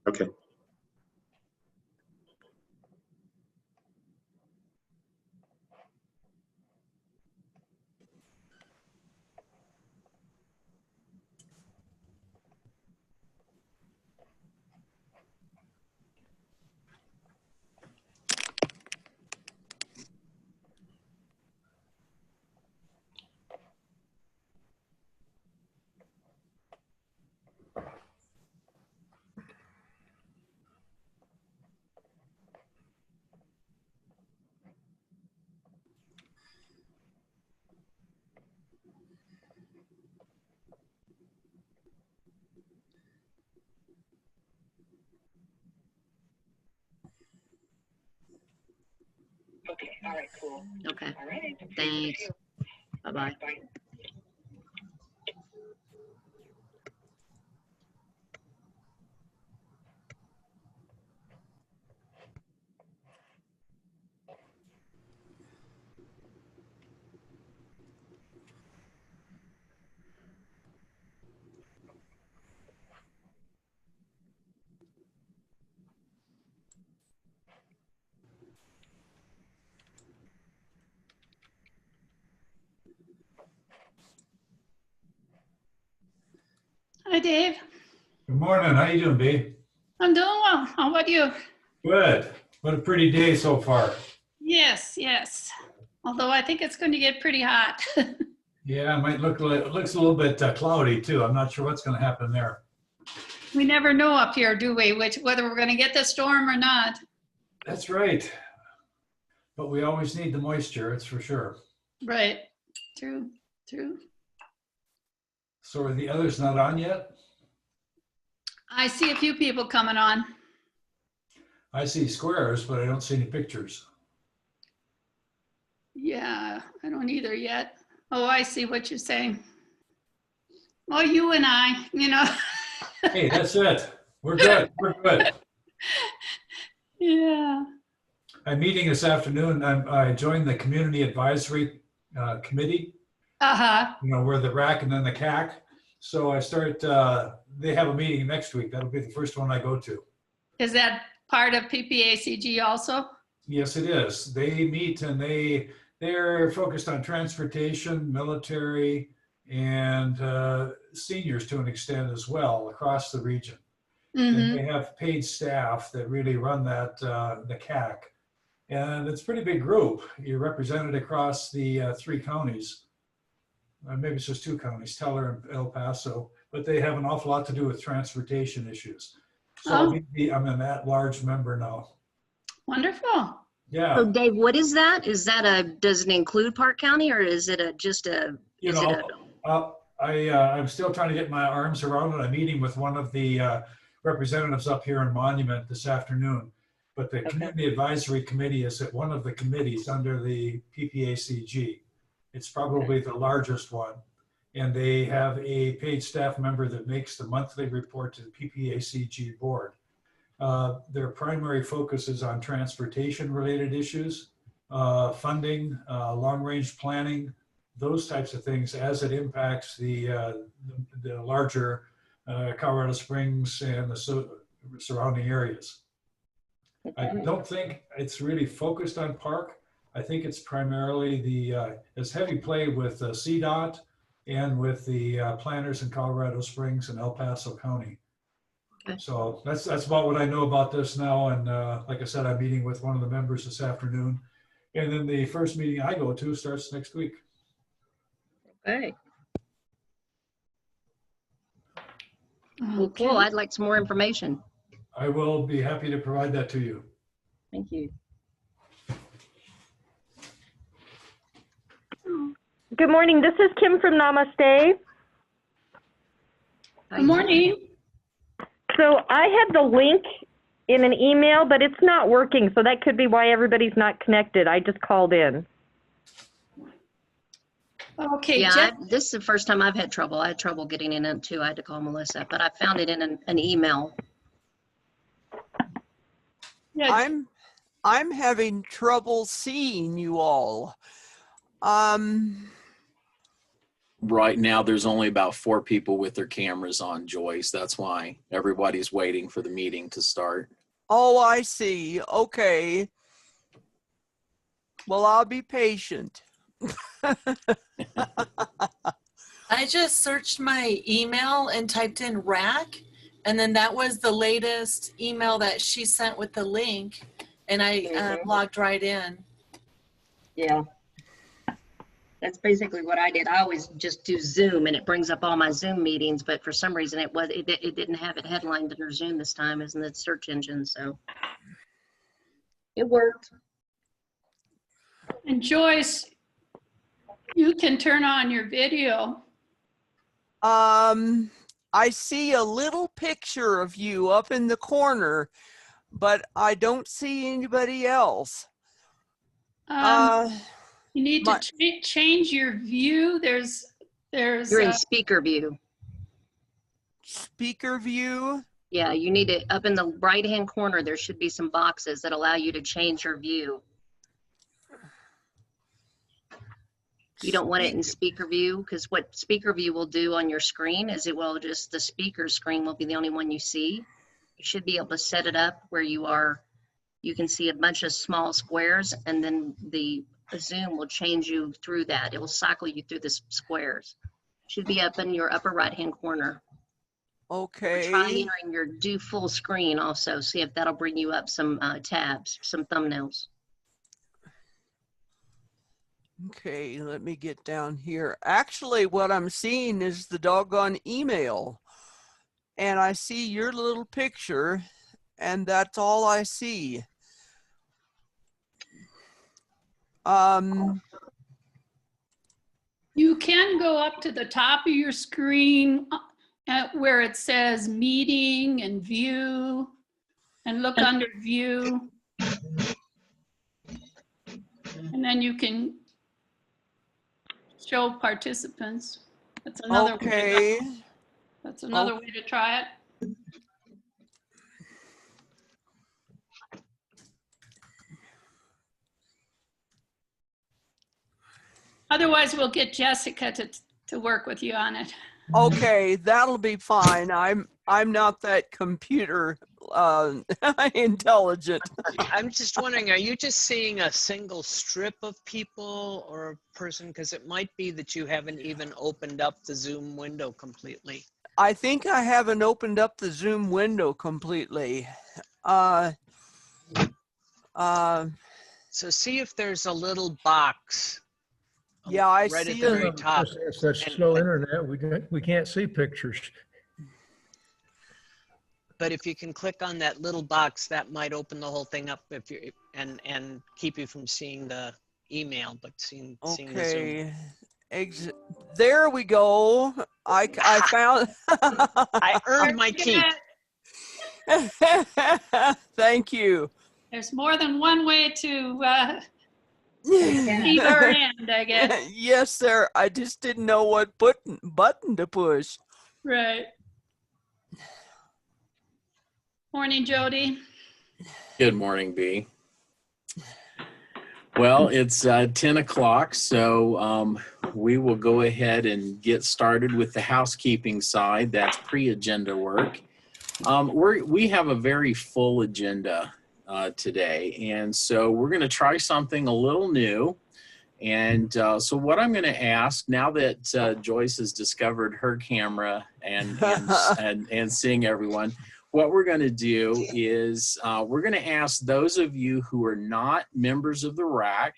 Okay. Okay. All right. Cool. Okay. All right. Thanks. Bye-bye. Bye. Hi, Dave. Good morning. How you doing, B? I'm doing well. How about you? Good. What a pretty day so far. Yes, yes. Although I think it's going to get pretty hot. Yeah, it might look like it looks a little bit cloudy too. I'm not sure what's going to happen there. We never know up here, do we? Whether we're going to get the storm or not. That's right. But we always need the moisture, it's for sure. Right. True. True. So are the others not on yet? I see a few people coming on. I see squares, but I don't see any pictures. Yeah, I don't either yet. Oh, I see what you're saying. Well, you and I, you know. Hey, that's it. We're good. We're good. Yeah. I'm meeting this afternoon. I joined the Community Advisory Committee. Uh-huh. You know, we're the RAC and then the CAC. So I start, they have a meeting next week. That'll be the first one I go to. Is that part of PPACG also? Yes, it is. They meet and they're focused on transportation, military, and seniors to an extent as well across the region. Mm-hmm. And they have paid staff that really run that, the CAC. And it's a pretty big group. You're represented across the 3 counties. Maybe it's just 2 counties, Teller and El Paso, but they have an awful lot to do with transportation issues. So I'm an at-large member now. Wonderful. Yeah. So Dave, what is that? Is that does it include Park County or is it I'm still trying to get my arms around it. I'm meeting with one of the representatives up here in Monument this afternoon. But the Community Advisory Committee is one of the committees under the PPACG. It's probably the largest one. And they have a paid staff member that makes the monthly report to the PPACG board. Their primary focus is on transportation related issues, funding, long-range planning, those types of things as it impacts the larger Colorado Springs and the surrounding areas. I don't think it's really focused on park. I think it's primarily it's heavy play with CDOT and with the planners in Colorado Springs and El Paso County. Okay. So that's about what I know about this now. And like I said, I'm meeting with one of the members this afternoon. And then the first meeting I go to starts next week. Okay. Okay. Cool. I'd like some more information. I will be happy to provide that to you. Thank you. Good morning. This is Kim from Namaste. Good morning. So I had the link in an email, but it's not working. So that could be why everybody's not connected. I just called in. Okay. Yeah, this is the first time I've had trouble. I had trouble getting in it too. I had to call Melissa, but I found it in an email. Yeah. I'm having trouble seeing you all. Right now, there's only about 4 people with their cameras on, Joyce. That's why everybody's waiting for the meeting to start. Oh, I see. Okay. Well, I'll be patient. I just searched my email and typed in rack, and then that was the latest email that she sent with the link, and I logged right in. Yeah. That's basically what I did. I always just do Zoom and it brings up all my Zoom meetings, but for some reason it didn't have it headlined under Zoom this time as in the search engine, so it worked. And Joyce, you can turn on your video. I see a little picture of you up in the corner, but I don't see anybody else. You need to change your view. There's You're in speaker view. Speaker view. Yeah, you need it up in the right-hand corner. There should be some boxes that allow you to change your view. You don't want it in speaker view because what speaker view will do on your screen is it will just, the speaker screen will be the only one you see. You should be able to set it up where you can see a bunch of small squares and then the Zoom will change you through that. It will cycle you through the squares. Should be up in your upper right-hand corner. Okay. Try entering your do full screen also. See if that'll bring you up some tabs, some thumbnails. Okay, let me get down here. Actually, what I'm seeing is the doggone email. And I see your little picture, and that's all I see. You can go up to the top of your screen where it says meeting and view and look under view. And then you can show participants. That's another way to go. That's another way to try it. Otherwise, we'll get Jessica to work with you on it. Okay, that'll be fine. I'm not that computer intelligent. I'm just wondering, are you just seeing a single strip of people or a person? Because it might be that you haven't even opened up the Zoom window completely. I think I haven't opened up the Zoom window completely. So see if there's a little box. Yeah, I right see at the very top. It's that slow internet. We can't see pictures. But if you can click on that little box, that might open the whole thing up if you and keep you from seeing the email, but seeing the Zoom. Okay, there we go. I found. I earned my keep. Thank you. There's more than one way to either end, I guess. Yes, sir. I just didn't know what button to push. Right. Morning, Jody. Good morning, B. Well, it's 10 o'clock, so we will go ahead and get started with the housekeeping side. That's pre-agenda work. We have a very full agenda today, and so we're going to try something a little new. And so what I'm going to ask, now that Joyce has discovered her camera and seeing everyone, what we're going to do is we're going to ask those of you who are not members of the RAC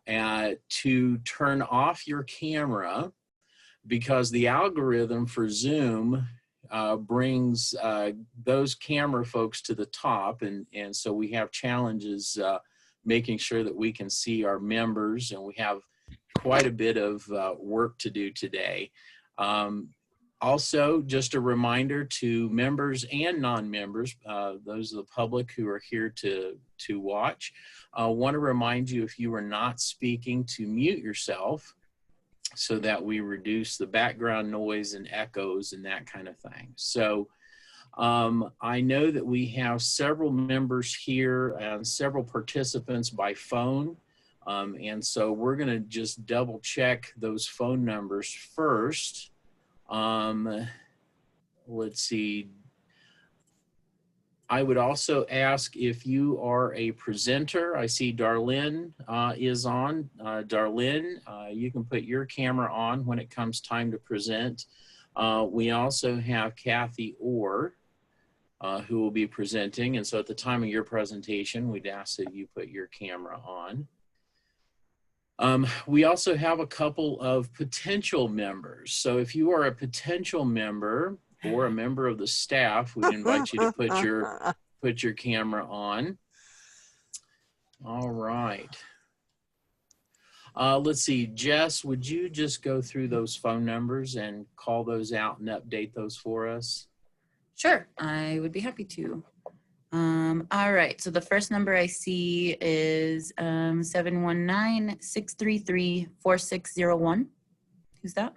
to turn off your camera, because the algorithm for Zoom brings those camera folks to the top, and so we have challenges making sure that we can see our members, and we have quite a bit of work to do today. Also, just a reminder to members and non-members, those of the public who are here to watch, I want to remind you, if you are not speaking, to mute yourself so that we reduce the background noise and echoes and that kind of thing. So I know that we have several members here and several participants by phone. And so we're going to just double check those phone numbers first. Let's see. I would also ask if you are a presenter. I see Darlene is on. Darlene, you can put your camera on when it comes time to present. We also have Kathy Orr, who will be presenting. And so at the time of your presentation, we'd ask that you put your camera on. We also have a couple of potential members. So if you are a potential member or a member of the staff, we invite you to put your camera on. All right. Let's see, Jess, would you just go through those phone numbers and call those out and update those for us? Sure, I would be happy to. All right, so the first number I see is 719-633-4601. Who's that?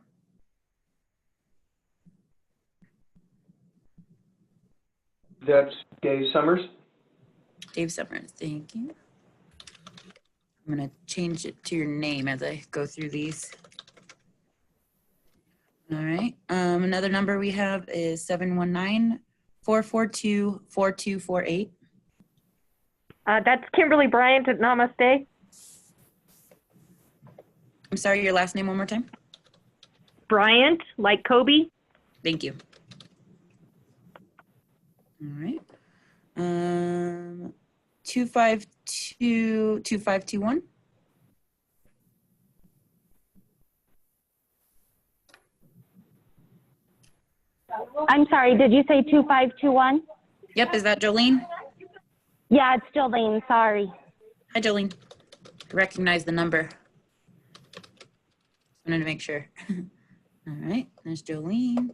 That's Dave Summers. Dave Summers, thank you. I'm gonna change it to your name as I go through these. All right, another number we have is 719-442-4248. That's Kimberly Bryant at Namaste. I'm sorry, your last name one more time? Bryant, like Kobe. Thank you. All right. 252-2521. I'm sorry, did you say 2521? Yep, is that Jolene? Yeah, it's Jolene, sorry. Hi, Jolene. I recognize the number. Just wanted to make sure. All right, there's Jolene.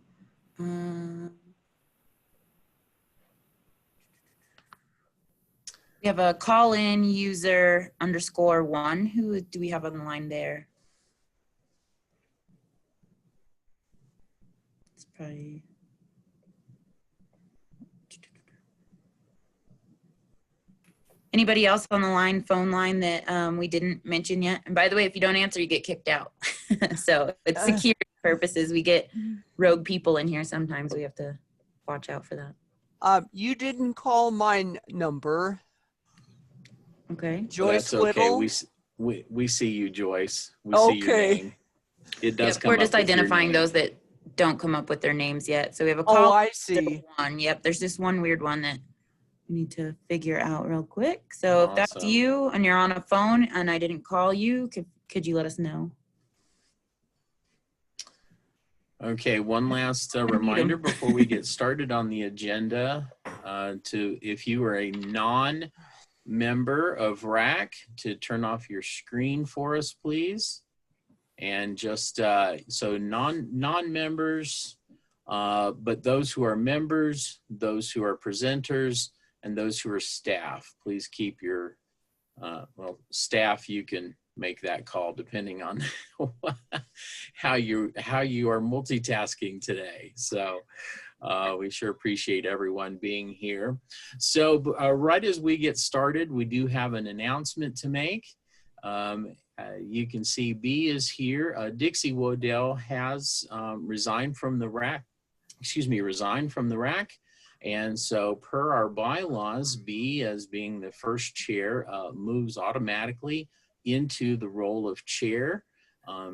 We have a call-in user _1. Who do we have on the line there? It's probably... Anybody else on the line, phone line that we didn't mention yet? And by the way, if you don't answer, you get kicked out. So it's security purposes. We get rogue people in here sometimes. We have to watch out for that. You didn't call my number. Okay. Joyce That's okay. Whittle. We see you, Joyce. We see your Okay. name. It does Yep, come we're up just with your identifying name. those that don't come up with their names yet. So we have a call. Oh, I see. One. Yep, there's just one weird one that we need to figure out real quick. So if that's Awesome. you and you're on a phone and I didn't call you, could you let us know? Okay, one last reminder before we get started on the agenda, if you are a non-member of RAC, to turn off your screen for us, please. And just so non-members, but those who are members, those who are presenters, and those who are staff, please keep your, well, staff, you can make that call depending on how you are multitasking today. So we sure appreciate everyone being here. So right as we get started, we do have an announcement to make. You can see B is here. Dixie Waddell has resigned from the RAC. And so per our bylaws, B, as being the first chair, moves automatically into the role of chair.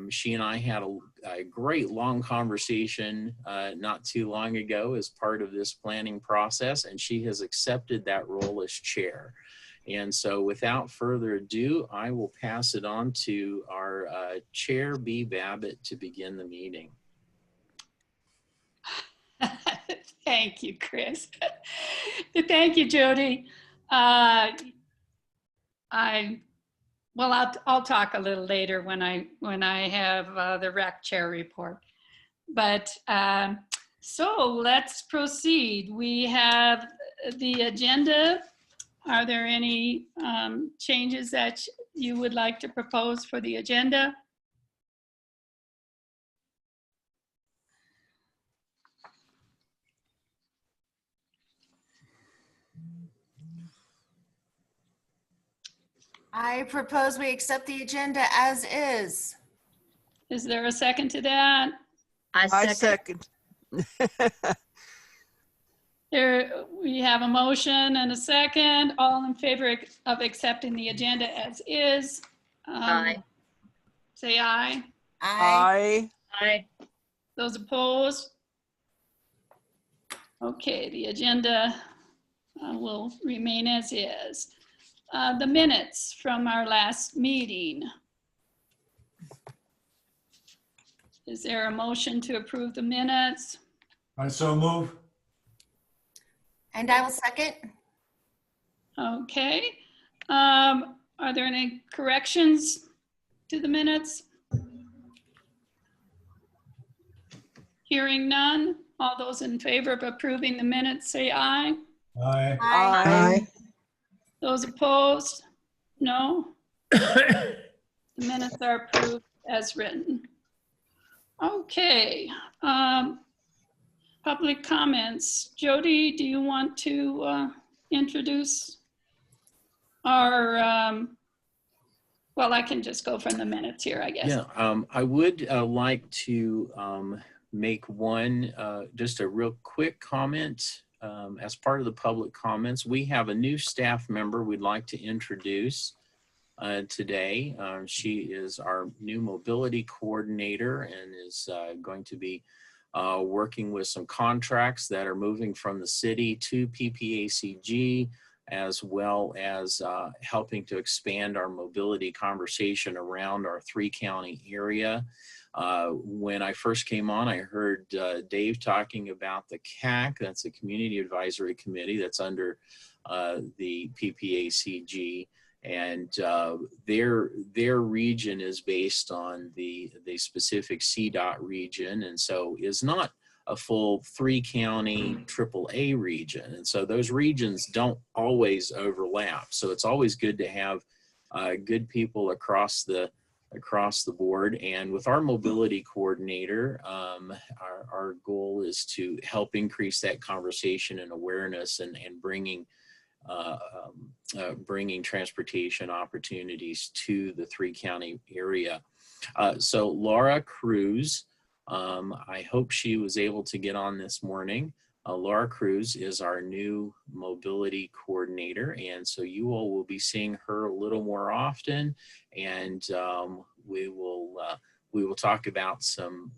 She and I had a great long conversation not too long ago as part of this planning process, and she has accepted that role as chair. And so without further ado, I will pass it on to our chair, B. Babbitt, to begin the meeting. Thank you, Chris. Thank you, Jody. I'll talk a little later when I have the RAC chair report. But so let's proceed. We have the agenda. Are there any changes that you would like to propose for the agenda? I propose we accept the agenda as is. Is there a second to that? I second. Here, we have a motion and a second. All in favor of accepting the agenda as is? Aye. Say aye. Aye. Aye. Those opposed? Okay, the agenda will remain as is. The minutes from our last meeting. Is there a motion to approve the minutes? I so move. And I will second. Okay. Are there any corrections to the minutes? Hearing none. All those in favor of approving the minutes say aye. Aye. Aye. Those opposed? No. The minutes are approved as written. Okay. Public comments. Jody, do you want to introduce our, well, I can just go from the minutes here, I guess. Yeah, I would like to make one, just a real quick comment. As part of the public comments, we have a new staff member we'd like to introduce today. She is our new mobility coordinator and is going to be working with some contracts that are moving from the city to PPACG, as well as helping to expand our mobility conversation around our 3-county area. When I first came on, I heard Dave talking about the CAC, that's a Community Advisory Committee that's under the PPACG, and their region is based on the specific CDOT region, and so is not a full 3-county AAA region, and so those regions don't always overlap. So it's always good to have good people across the board. And with our mobility coordinator, our goal is to help increase that conversation and awareness and bringing transportation opportunities to the 3-county area. So Laura Cruz, I hope she was able to get on this morning. Laura Cruz is our new mobility coordinator, and so you all will be seeing her a little more often, and we will talk about some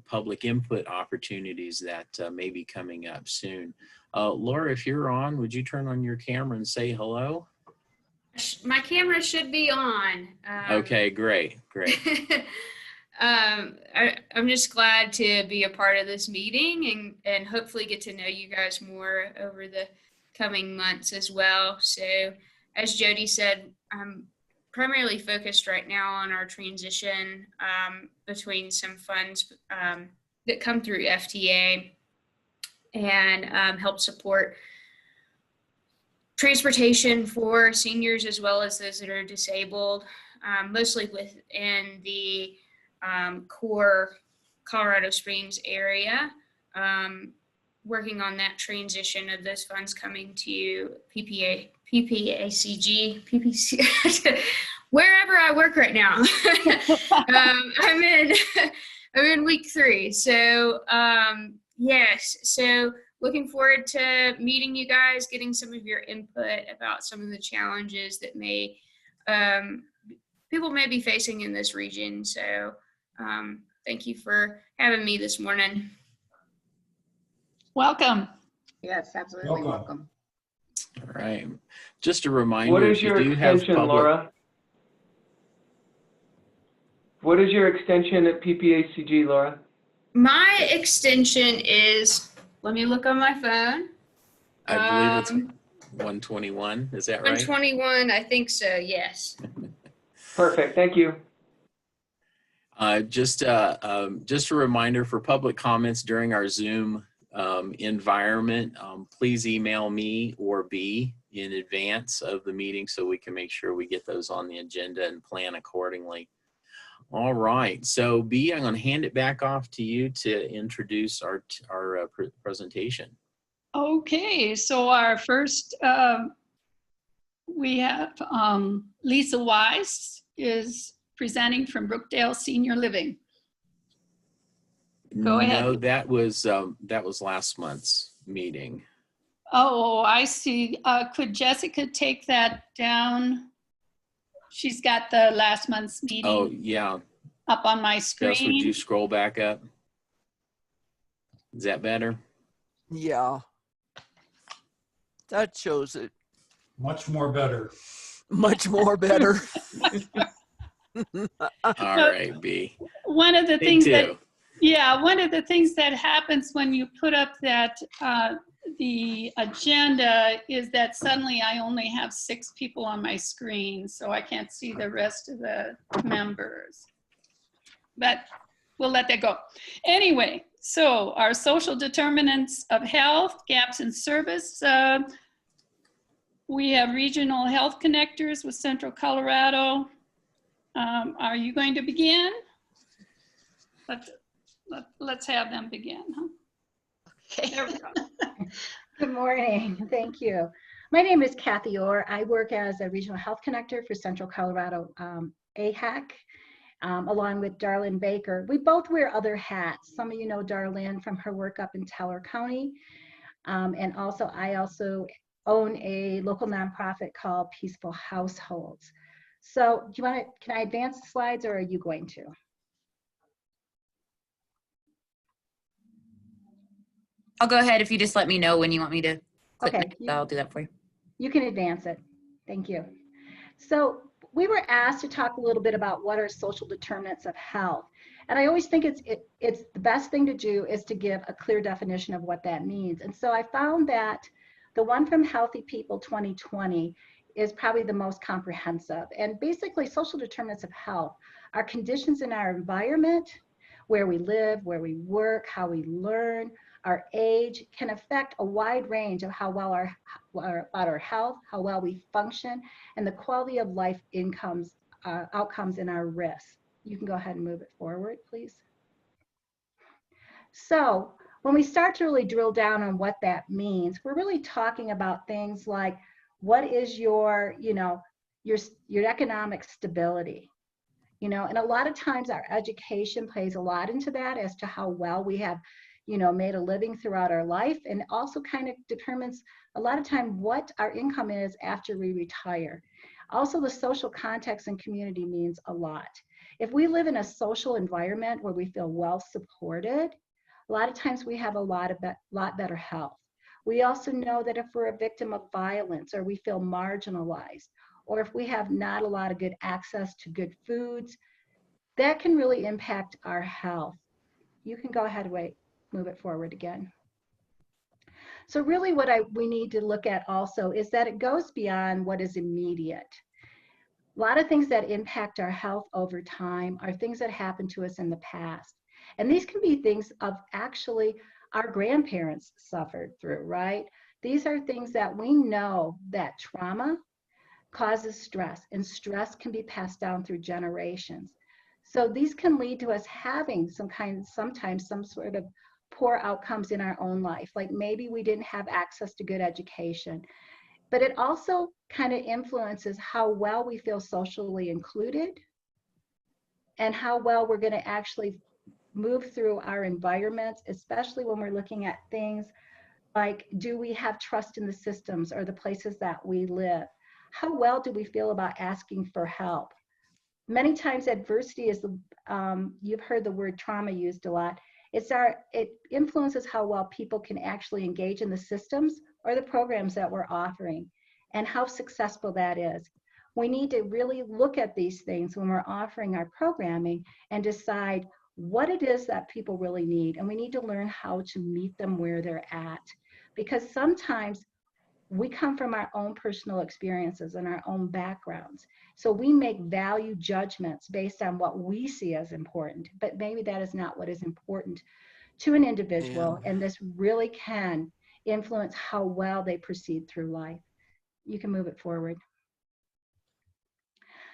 public input opportunities that may be coming up soon. Laura, if you're on, would you turn on your camera and say hello? My camera should be on. Okay, great. I'm just glad to be a part of this meeting and hopefully get to know you guys more over the coming months as well. So as Jody said, I'm primarily focused right now on our transition between some funds that come through FTA and help support transportation for seniors as well as those that are disabled, mostly within the core Colorado Springs area, working on that transition of those funds coming to PPACG, wherever I work right now. I'm in week 3. So yes, so looking forward to meeting you guys, getting some of your input about some of the challenges that people may be facing in this region. So thank you for having me this morning. Welcome. Yes, absolutely. Welcome. All right. Just a reminder, What is if you your do have extension, public, Laura? What is your extension at PPACG, Laura? My extension is, let me look on my phone. I believe it's 121. Is that right? 121, I think so, yes. Perfect, thank you. Just a reminder for public comments during our Zoom environment, please email me or B in advance of the meeting so we can make sure we get those on the agenda and plan accordingly. All right, so B, I'm going to hand it back off to you to introduce our presentation. Okay, so our first we have Lisa Wise is presenting from Brookdale Senior Living. Go ahead. No, that was last month's meeting. Oh, I see. Could Jessica take that down? She's got the last month's meeting. Oh, yeah. Up on my screen. Gus, would you scroll back up? Is that better? Yeah. That shows it. Much more better. Much more better. All right, B. One of the Me things too. that, yeah, one of the things that happens when you put up that the agenda is that suddenly I only have 6 people on my screen, so I can't see the rest of the members. But we'll let that go. Anyway, so our social determinants of health, gaps in service. We have regional health connectors with Central Colorado. Are you going to begin? Let's have them begin. Huh? Okay. There we go. Good morning. Thank you. My name is Kathy Orr. I work as a regional health connector for Central Colorado AHAC, along with Darlene Baker. We both wear other hats. Some of you know Darlene from her work up in Teller County. And also, I also own a local nonprofit called Peaceful Households. So do you want to, can I advance the slides or are you going to? I'll go ahead if you just let me know when you want me to click. Okay. Next, I'll do that for you. You can advance it. Thank you. So we were asked to talk a little bit about what are social determinants of health. And I always think it's the best thing to do is to give a clear definition of what that means. And so I found that the one from Healthy People 2020 is probably the most comprehensive. And basically, social determinants of health are conditions in our environment, where we live, where we work, how we learn, our age can affect a wide range of how well about our health, how well we function, and the quality of life outcomes in our risks. You can go ahead and move it forward, please. So when we start to really drill down on what that means, we're really talking about things like, what is your economic stability? And a lot of times our education plays a lot into that as to how well we have made a living throughout our life, and also kind of determines a lot of time what our income is after we retire. Also, the social context and community means a lot. If we live in a social environment where we feel well supported, a lot of times we have a lot better health. We also know that if we're a victim of violence, or we feel marginalized, or if we have not a lot of good access to good foods, that can really impact our health. You can go ahead, move it forward again. So really what we need to look at also is that it goes beyond what is immediate. A lot of things that impact our health over time are things that happened to us in the past. And these can be things of actually our grandparents suffered through, right? These are things that we know that trauma causes stress, and stress can be passed down through generations. So these can lead to us having sometimes some sort of poor outcomes in our own life. Like maybe we didn't have access to good education, but it also kind of influences how well we feel socially included and how well we're going to actually move through our environments, especially when we're looking at things like, do we have trust in the systems or the places that we live? How well do we feel about asking for help? Many times adversity is you've heard the word trauma used a lot. It influences how well people can actually engage in the systems or the programs that we're offering and how successful that is. We need to really look at these things when we're offering our programming and decide what it is that people really need. And we need to learn how to meet them where they're at. Because sometimes we come from our own personal experiences and our own backgrounds. So we make value judgments based on what we see as important, but maybe that is not what is important to an individual. Yeah. And this really can influence how well they proceed through life. You can move it forward.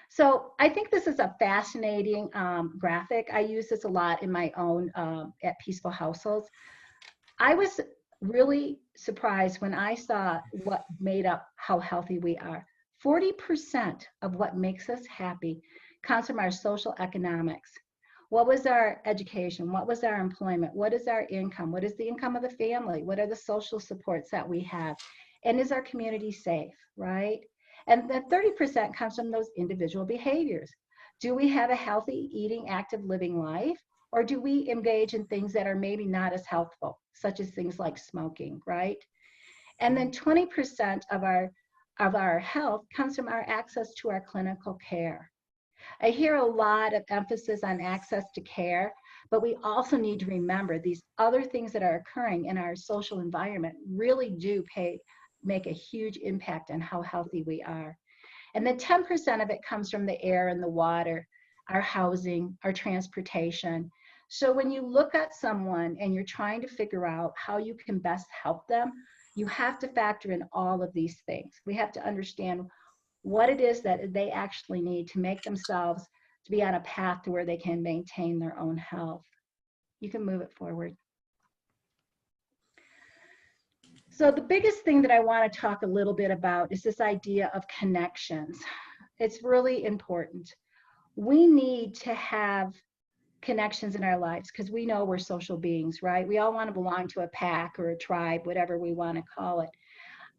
So I think this is a fascinating graphic. I use this a lot in my own at Peaceful Households. I was really surprised when I saw what made up how healthy we are. 40% of what makes us happy comes from our social economics. What was our education? What was our employment? What is our income? What is the income of the family? What are the social supports that we have? And is our community safe, right? And the 30% comes from those individual behaviors. Do we have a healthy eating, active living life? Or do we engage in things that are maybe not as healthful, such as things like smoking, right? And then 20% of our health comes from our access to our clinical care. I hear a lot of emphasis on access to care, but we also need to remember these other things that are occurring in our social environment really do make a huge impact on how healthy we are. And then 10% of it comes from the air and the water, our housing, our transportation. So when you look at someone and you're trying to figure out how you can best help them, you have to factor in all of these things. We have to understand what it is that they actually need to make themselves to be on a path to where they can maintain their own health. You can move it forward. So the biggest thing that I want to talk a little bit about is this idea of connections. It's really important. We need to have connections in our lives because we know we're social beings, right? We all want to belong to a pack or a tribe, whatever we want to call it.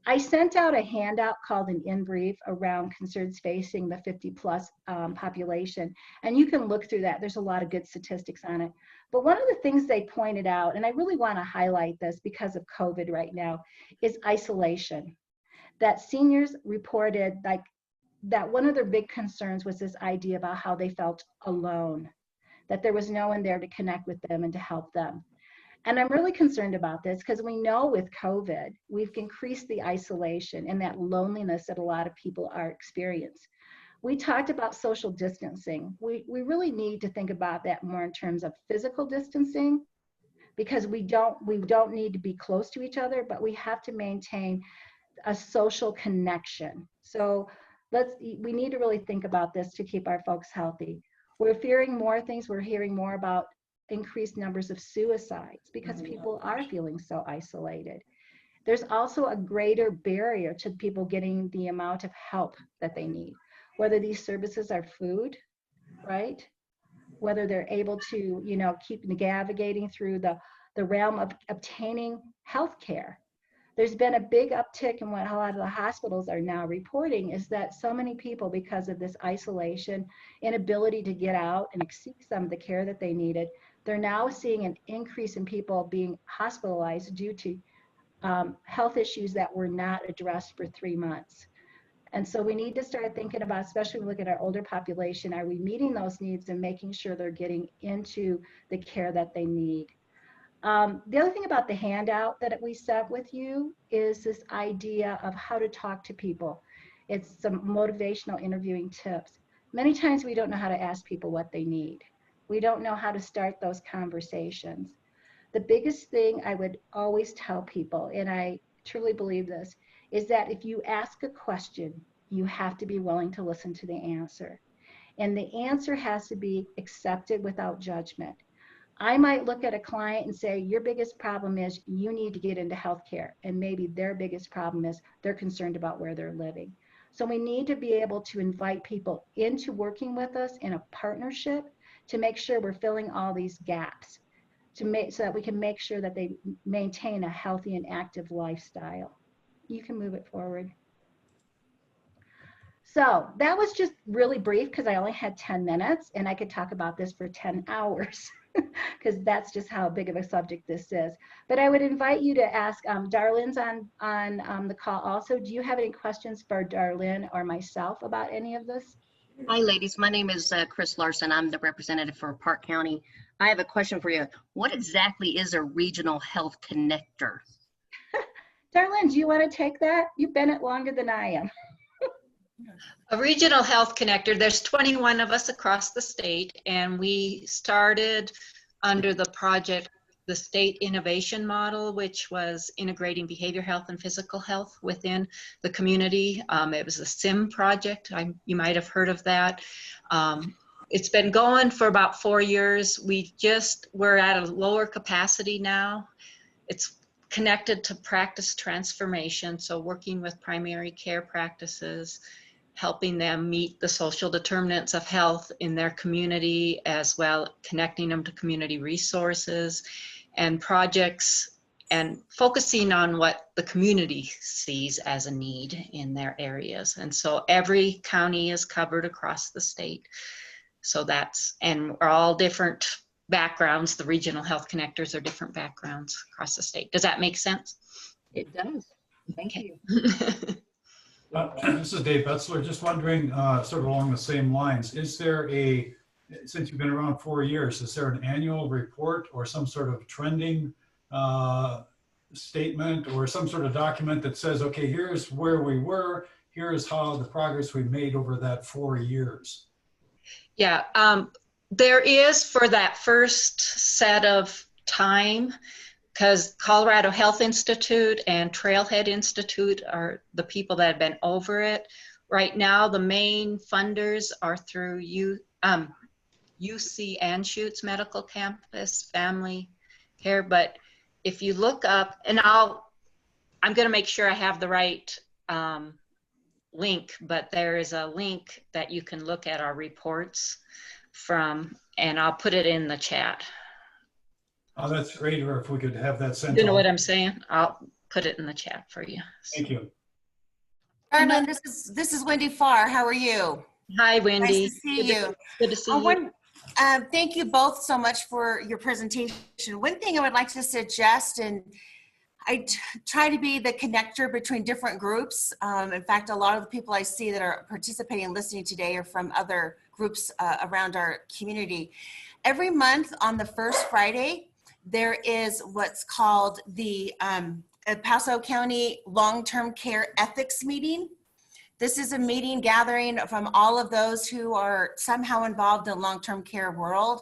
I sent out a handout called an In Brief around concerns facing the 50+ population, and you can look through that. There's a lot of good statistics on it. But one of the things they pointed out, and I really want to highlight this because of COVID right now, is isolation. That seniors reported that one of their big concerns was this idea about how they felt alone, that there was no one there to connect with them and to help them. And I'm really concerned about this because we know with COVID, we've increased the isolation and that loneliness that a lot of people are experiencing. We talked about social distancing. We really need to think about that more in terms of physical distancing, because we don't need to be close to each other, but we have to maintain a social connection. So we need to really think about this to keep our folks healthy. We're fearing more things. We're hearing more about increased numbers of suicides because people are feeling so isolated. There's also a greater barrier to people getting the amount of help that they need, whether these services are food, right? Whether they're able to, keep navigating through the realm of obtaining health care. There's been a big uptick in what a lot of the hospitals are now reporting is that so many people, because of this isolation, inability to get out and seek some of the care that they needed, they're now seeing an increase in people being hospitalized due to health issues that were not addressed for 3 months. And so we need to start thinking about, especially when we look at our older population, are we meeting those needs and making sure they're getting into the care that they need? The other thing about the handout that we sent with you is this idea of how to talk to people. It's some motivational interviewing tips. Many times we don't know how to ask people what they need. We don't know how to start those conversations. The biggest thing I would always tell people, and I truly believe this, is that if you ask a question, you have to be willing to listen to the answer. And the answer has to be accepted without judgment. I might look at a client and say, your biggest problem is you need to get into healthcare. And maybe their biggest problem is they're concerned about where they're living. So we need to be able to invite people into working with us in a partnership to make sure we're filling all these gaps, so that we can make sure that they maintain a healthy and active lifestyle. You can move it forward. So that was just really brief because I only had 10 minutes and I could talk about this for 10 hours because that's just how big of a subject this is. But I would invite you to ask, Darlene's on the call also. Do you have any questions for Darlene or myself about any of this? Hi, ladies. My name is Chris Larson. I'm the representative for Park County. I have a question for you. What exactly is a regional health connector? Darlene, do you want to take that? You've been it longer than I am. A regional health connector, there's 21 of us across the state, and we started under the project, the state innovation model, which was integrating behavior health and physical health within the community. It was a SIM project. You might have heard of that. It's been going for about 4 years. We're at a lower capacity now. It's connected to practice transformation, so working with primary care practices helping them meet the social determinants of health in their community, as well connecting them to community resources and projects, and focusing on what the community sees as a need in their areas. And so every county is covered across the state. So that's, and we're all different backgrounds. The regional health connectors are different backgrounds across the state. Does that make sense? It does. Thank you. This is Dave Betzler. Just wondering, sort of along the same lines, is there a, since you've been around 4 years, is there an annual report or some sort of trending statement or some sort of document that says, okay, here's where we were, here's how the progress we made over that 4 years? Yeah, there is for that first set of time, because Colorado Health Institute and Trailhead Institute are the people that have been over it. Right now, the main funders are through UC Anschutz Medical Campus Family Care. But if you look up, and I'm going to make sure I have the right link, but there is a link that you can look at our reports from, and I'll put it in the chat. Oh, that's great. Or if we could have that sent. You know what I'm saying? I'll put it in the chat for you. Thank you. Arlen, this is Wendy Farr. How are you? Hi, Wendy. Nice to see you. Good to see you. Thank you both so much for your presentation. One thing I would like to suggest, and I try to be the connector between different groups. In fact, a lot of the people I see that are participating and listening today are from other groups around our community. Every month on the first Friday, there is what's called the El Paso County Long-Term Care Ethics Meeting. This is a meeting gathering from all of those who are somehow involved in the long-term care world.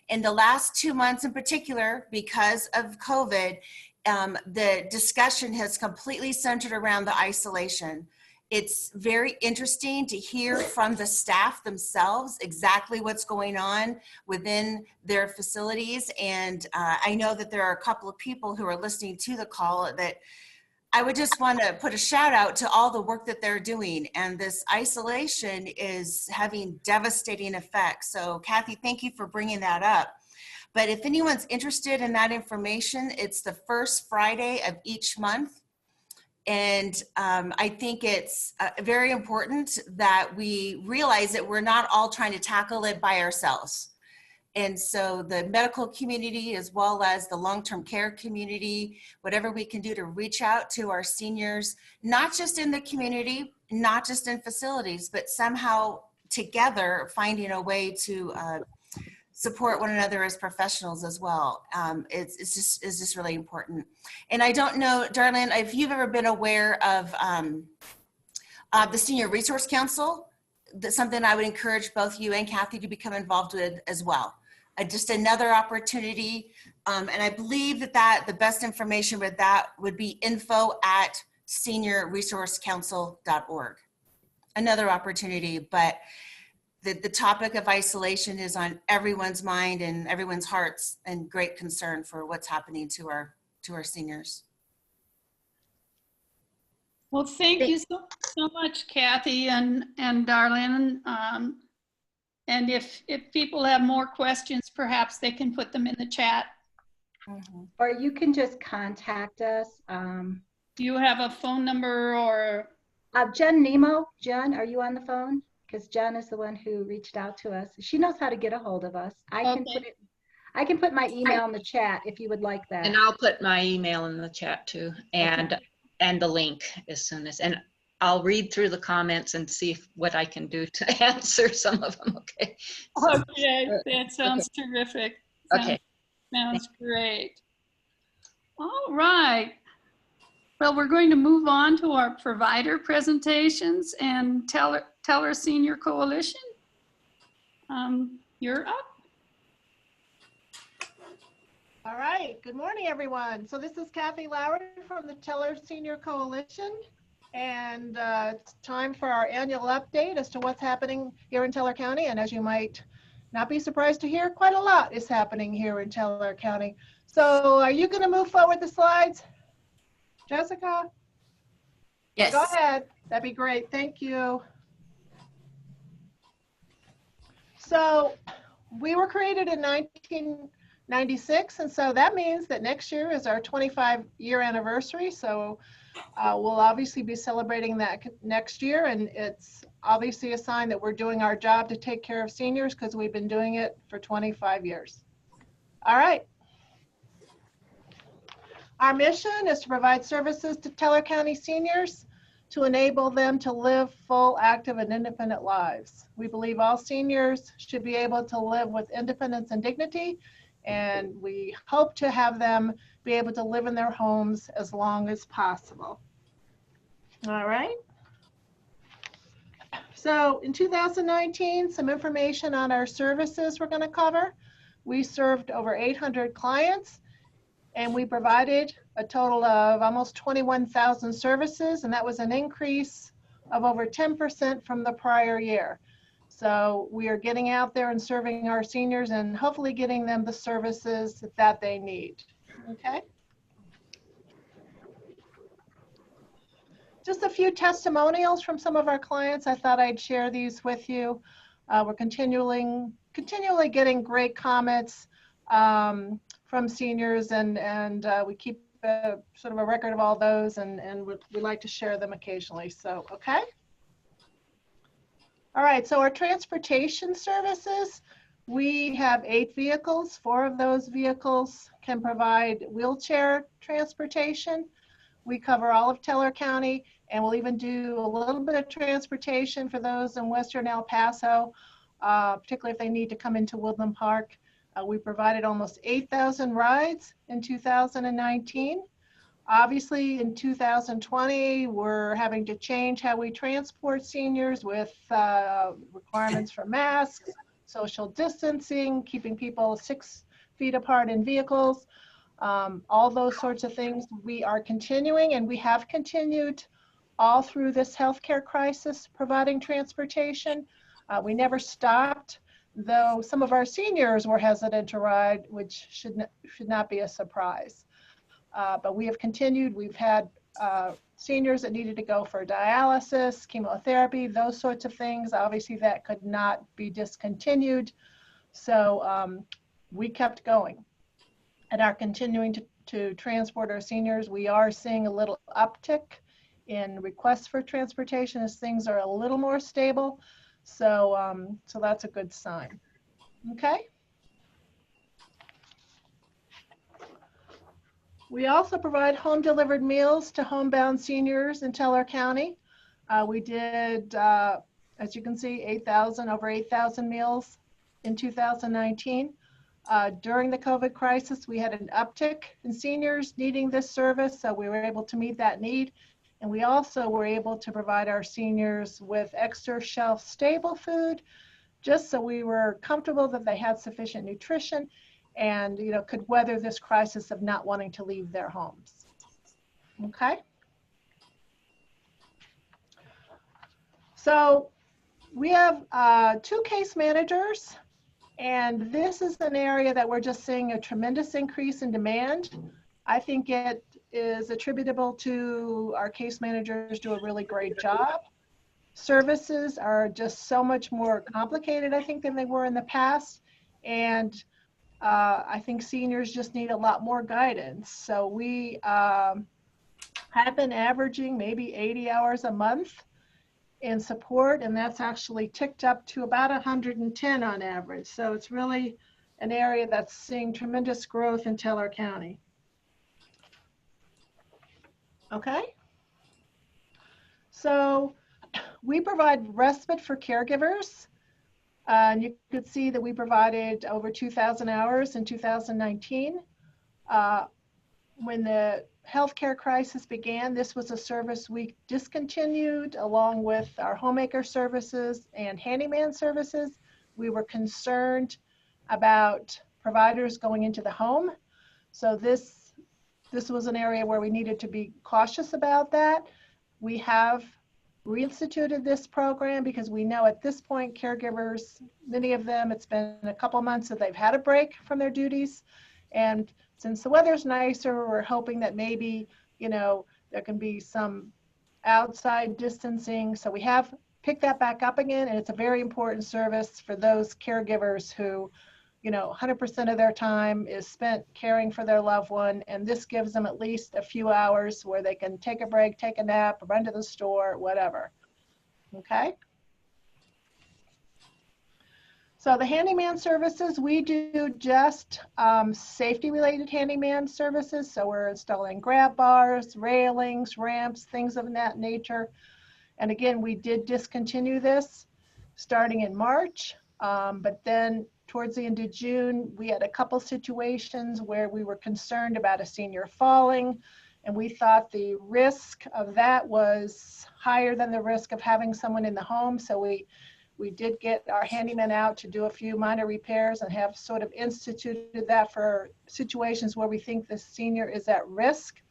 In the last 2 months in particular, because of COVID, the discussion has completely centered around the isolation. It's very interesting to hear from the staff themselves exactly what's going on within their facilities. And I know that there are a couple of people who are listening to the call that I would just want to put a shout out to all the work that they're doing. And this isolation is having devastating effects. So Kathy, thank you for bringing that up. But if anyone's interested in that information, it's the first Friday of each month. And I think it's very important that we realize that we're not all trying to tackle it by ourselves. And so the medical community, as well as the long-term care community, whatever we can do to reach out to our seniors, not just in the community, not just in facilities, but somehow together finding a way to support one another as professionals as well. It's just really important. And I don't know, Darlene, if you've ever been aware of the Senior Resource Council. That's something I would encourage both you and Kathy to become involved with as well. Just another opportunity. And I believe that the best information with that would be info@seniorresourcecouncil.org. Another opportunity, but the topic of isolation is on everyone's mind and everyone's hearts, and great concern for what's happening to our seniors. Well, thank you so much, Kathy and Darlene. And if people have more questions, perhaps they can put them in the chat. Mm-hmm. Or you can just contact us. Do you have a phone number or? Jen Nemo. Jen, are you on the phone? Because Jen is the one who reached out to us. She knows how to get a hold of us. I can put my email in the chat if you would like that. And I'll put my email in the chat too, and the link as soon as, and I'll read through the comments and see what I can do to answer some of them. Okay. Okay, that sounds terrific. Sounds great. All right. Well, we're going to move on to our provider presentations and Teller Senior Coalition. You're up. All right, good morning, everyone. So this is Kathy Lowry from the Teller Senior Coalition, and it's time for our annual update as to what's happening here in Teller County. And as you might not be surprised to hear, quite a lot is happening here in Teller County. So are you going to move forward the slides, Jessica? Yes. Go ahead. That'd be great. Thank you. So we were created in 1996, and so that means that next year is our 25-year anniversary. So we'll obviously be celebrating that next year, and it's obviously a sign that we're doing our job to take care of seniors because we've been doing it for 25 years. All right. Our mission is to provide services to Teller County seniors to enable them to live full, active, and independent lives. We believe all seniors should be able to live with independence and dignity, and we hope to have them be able to live in their homes as long as possible. All right. So in 2019, some information on our services we're going to cover. We served over 800 clients, and we provided a total of almost 21,000 services, and that was an increase of over 10% from the prior year. So we are getting out there and serving our seniors and hopefully getting them the services that they need. Okay. Just a few testimonials from some of our clients. I thought I'd share these with you. We're continually getting great comments from seniors, and we keep sort of a record of all those, and we like to share them occasionally. So, okay. All right, so our transportation services, we have 8 vehicles. 4 of those vehicles can provide wheelchair transportation. We cover all of Teller County, and we'll even do a little bit of transportation for those in Western El Paso, particularly if they need to come into Woodland Park. We provided almost 8,000 rides in 2019. Obviously, in 2020, we're having to change how we transport seniors with requirements for masks, social distancing, keeping people 6 feet apart in vehicles, all those sorts of things. We are continuing, and we have continued all through this healthcare crisis, providing transportation. We never stopped, though some of our seniors were hesitant to ride, which should not be a surprise. But we have continued. We've had seniors that needed to go for dialysis, chemotherapy, those sorts of things. Obviously, that could not be discontinued. So we kept going and are continuing to transport our seniors. We are seeing a little uptick in requests for transportation as things are a little more stable. So, so that's a good sign. Okay. We also provide home delivered meals to homebound seniors in Teller County. We did, as you can see, over 8,000 meals in 2019. During the COVID crisis, we had an uptick in seniors needing this service, so we were able to meet that need. And we also were able to provide our seniors with extra shelf stable food, just so we were comfortable that they had sufficient nutrition and, you know, could weather this crisis of not wanting to leave their homes. Okay. So we have 2 case managers, and this is an area that we're just seeing a tremendous increase in demand. I think it is attributable to our case managers do a really great job. Services are just so much more complicated, I think, than they were in the past. And I think seniors just need a lot more guidance. So we have been averaging maybe 80 hours a month in support, and that's actually ticked up to about 110 on average. So it's really an area that's seeing tremendous growth in Teller County. Okay. So we provide respite for caregivers. And you could see that we provided over 2,000 hours in 2019. When the healthcare crisis began, this was a service we discontinued along with our Homemaker Services and Handyman Services. We were concerned about providers going into the home. So this was an area where we needed to be cautious about that. We have reinstituted this program because we know at this point caregivers, many of them, it's been a couple months that they've had a break from their duties. And since the weather's nicer, we're hoping that maybe, you know, there can be some outside distancing. So we have pick that back up again, and it's a very important service for those caregivers who, 100% of their time is spent caring for their loved one, and this gives them at least a few hours where they can take a break, take a nap, run to the store, whatever. Okay? So the handyman services, we do just safety-related handyman services. So we're installing grab bars, railings, ramps, things of that nature. And again, we did discontinue this starting in March, but then towards the end of June, we had a couple situations where we were concerned about a senior falling, and we thought the risk of that was higher than the risk of having someone in the home. So we did get our handyman out to do a few minor repairs and have sort of instituted that for situations where we think the senior is at risk.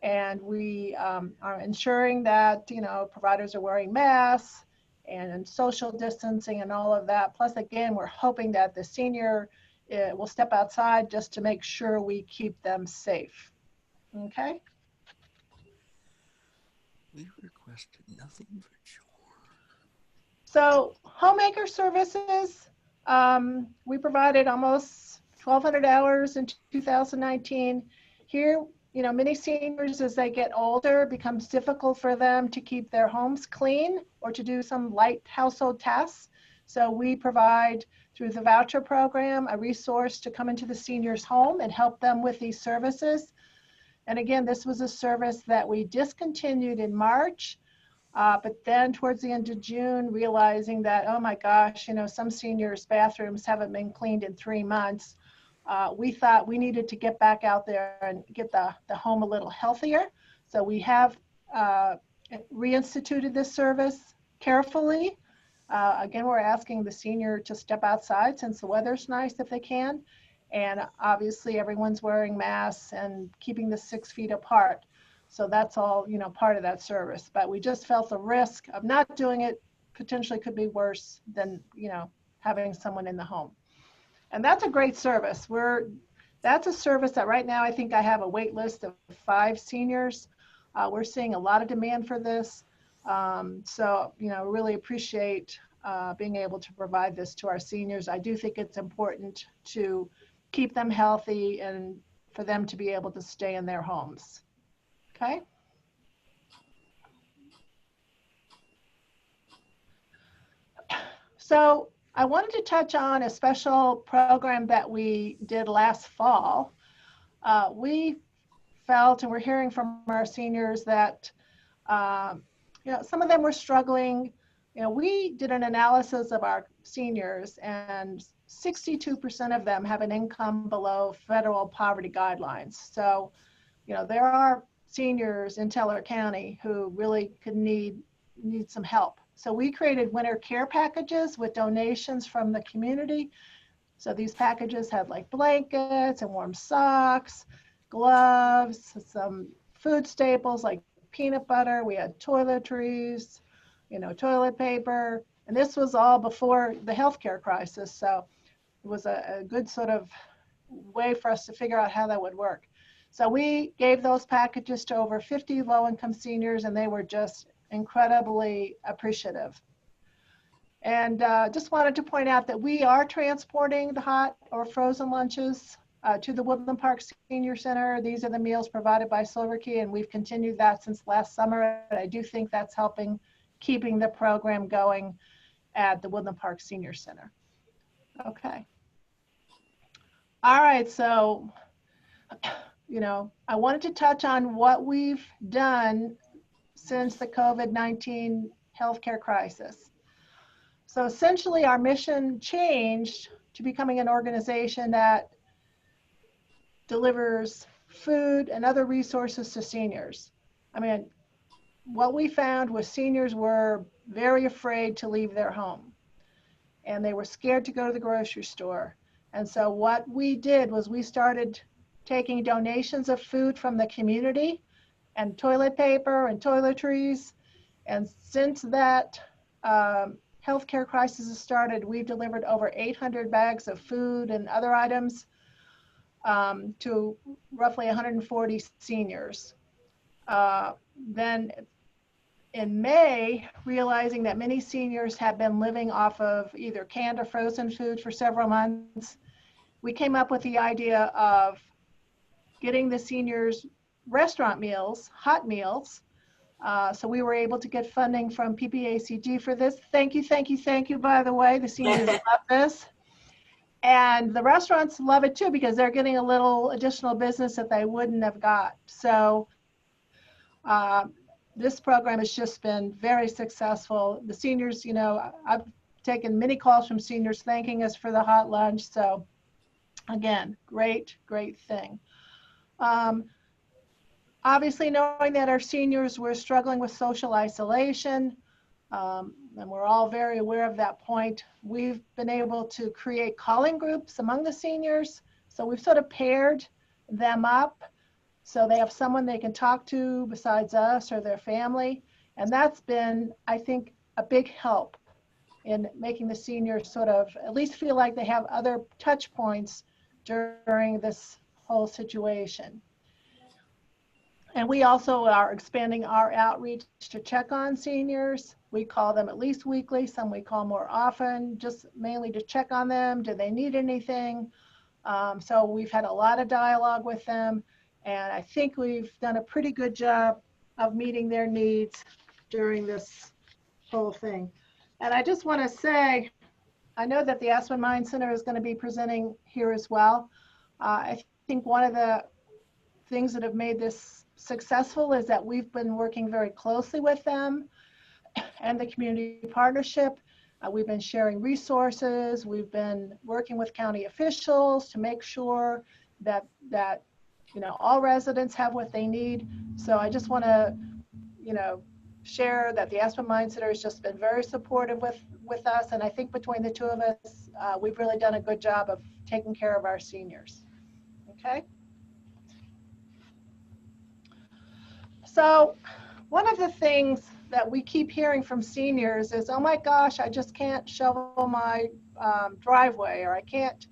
And we are ensuring that, providers are wearing masks and social distancing and all of that. Plus, again, we're hoping that the senior will step outside just to make sure we keep them safe. Okay? We requested nothing virtual. So Homemaker Services, we provided almost 1,200 hours in 2019. Here, many seniors, as they get older, it becomes difficult for them to keep their homes clean or to do some light household tasks. So we provide, through the voucher program, a resource to come into the senior's home and help them with these services. And again, this was a service that we discontinued in March. But then towards the end of June, realizing that, oh my gosh, some seniors' bathrooms haven't been cleaned in 3 months, we thought we needed to get back out there and get the home a little healthier. So we have reinstituted this service carefully. Again, we're asking the senior to step outside since the weather's nice if they can. And obviously everyone's wearing masks and keeping the 6 feet apart. So that's all, part of that service. But we just felt the risk of not doing it potentially could be worse than, having someone in the home. And that's a great service. That's a service that right now I think I have a wait list of 5 seniors. We're seeing a lot of demand for this. So, really appreciate being able to provide this to our seniors. I do think it's important to keep them healthy and for them to be able to stay in their homes. Okay. So I wanted to touch on a special program that we did last fall. We felt, and we're hearing from our seniors that, some of them were struggling. We did an analysis of our seniors, and 62% of them have an income below federal poverty guidelines. So, there are seniors in Teller County who really could need some help. So we created winter care packages with donations from the community. So these packages had like blankets and warm socks, gloves, some food staples like peanut butter. We had toiletries, toilet paper. And this was all before the healthcare crisis. So it was a good sort of way for us to figure out how that would work. So we gave those packages to over 50 low-income seniors, and they were just incredibly appreciative. And just wanted to point out that we are transporting the hot or frozen lunches to the Woodland Park Senior Center. These are the meals provided by Silver Key, and we've continued that since last summer. I do think that's helping keeping the program going at the Woodland Park Senior Center. Okay. All right, so I wanted to touch on what we've done since the COVID-19 healthcare crisis. So essentially our mission changed to becoming an organization that delivers food and other resources to seniors. I mean, what we found was seniors were very afraid to leave their home, and they were scared to go to the grocery store. And so what we did was we started taking donations of food from the community and toilet paper and toiletries. And since that healthcare crisis has started, we've delivered over 800 bags of food and other items to roughly 140 seniors. Then in May, realizing that many seniors have been living off of either canned or frozen food for several months, we came up with the idea of getting the seniors restaurant meals, hot meals. So we were able to get funding from PPACG for this. Thank you, by the way. The seniors love this. And the restaurants love it too, because they're getting a little additional business that they wouldn't have got. So this program has just been very successful. The seniors, you know, I've taken many calls from seniors thanking us for the hot lunch. So again, great thing. Obviously, knowing that our seniors were struggling with social isolation, and we're all very aware of that point, we've been able to create calling groups among the seniors. So we've sort of paired them up so they have someone they can talk to besides us or their family. And that's been, I think, a big help in making the seniors sort of at least feel like they have other touch points during this whole situation. And we also are expanding our outreach to check on seniors. We call them at least weekly, some we call more often, just mainly to check on them. Do they need anything? So we've had a lot of dialogue with them, and I think we've done a pretty good job of meeting their needs during this whole thing. And I just want to say, I know that the Aspen Mind Center is going to be presenting here as well. I think one of the things that have made this successful is that we've been working very closely with them and the community partnership. We've been sharing resources. We've been working with county officials to make sure that you know, all residents have what they need. So I just want to, you know, share that the Aspen Mind Center has just been very supportive with us. And I think between the two of us, we've really done a good job of taking care of our seniors. Okay. So one of the things that we keep hearing from seniors is, oh my gosh, I just can't shovel my driveway, or I can't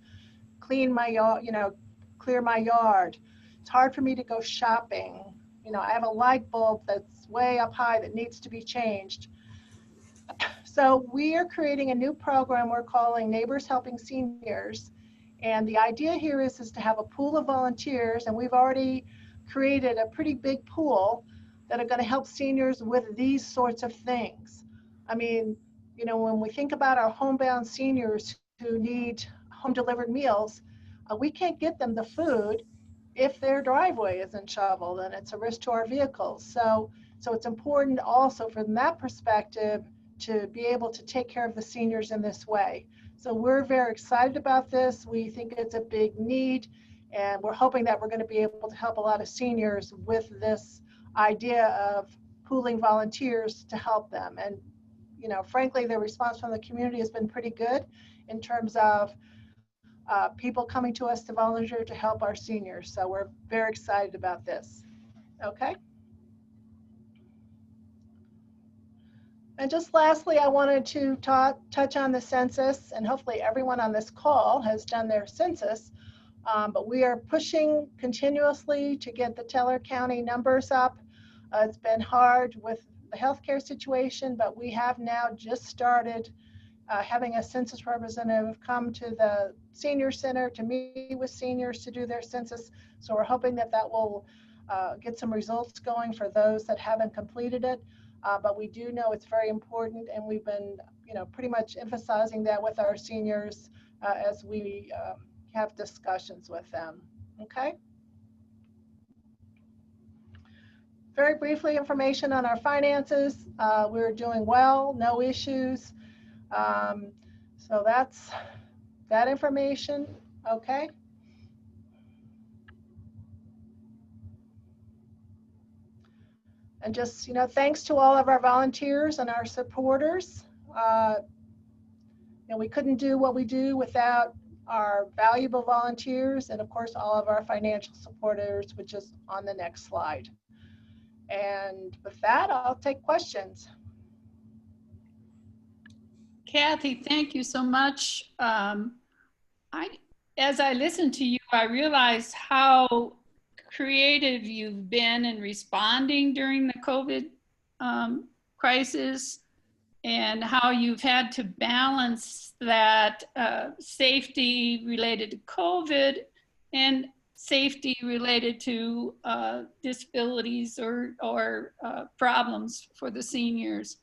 clean my yard, you know, clear my yard. It's hard for me to go shopping. You know, I have a light bulb that's way up high that needs to be changed. So we are creating a new program we're calling Neighbors Helping Seniors. And the idea here is to have a pool of volunteers, and we've already created a pretty big pool that are going to help seniors with these sorts of things. I mean, you know, when we think about our homebound seniors who need home delivered meals, we can't get them the food if their driveway isn't shoveled, and it's a risk to our vehicles. So it's important also from that perspective to be able to take care of the seniors in this way. So we're very excited about this. We think it's a big need, and we're hoping that we're going to be able to help a lot of seniors with this idea of pooling volunteers to help them. And, you know, frankly, the response from the community has been pretty good in terms of people coming to us to volunteer to help our seniors. So we're very excited about this. Okay. And just lastly, I wanted to touch on the census, and hopefully everyone on this call has done their census. But we are pushing continuously to get the Teller County numbers up. It's been hard with the healthcare situation, but we have now just started having a census representative come to the senior center to meet with seniors to do their census. So we're hoping that that will get some results going for those that haven't completed it. But we do know it's very important, and we've been, you know, pretty much emphasizing that with our seniors as we have discussions with them. Okay. Very briefly, information on our finances. We're doing well, no issues. So that's that information. Okay. And just, you know, thanks to all of our volunteers and our supporters. You know, we couldn't do what we do without our valuable volunteers, and of course, all of our financial supporters, which is on the next slide. And with that, I'll take questions. Kathy, thank you so much. As I listened to you, I realized how creative you've been in responding during the COVID crisis and how you've had to balance that safety related to COVID and safety related to disabilities or problems for the seniors.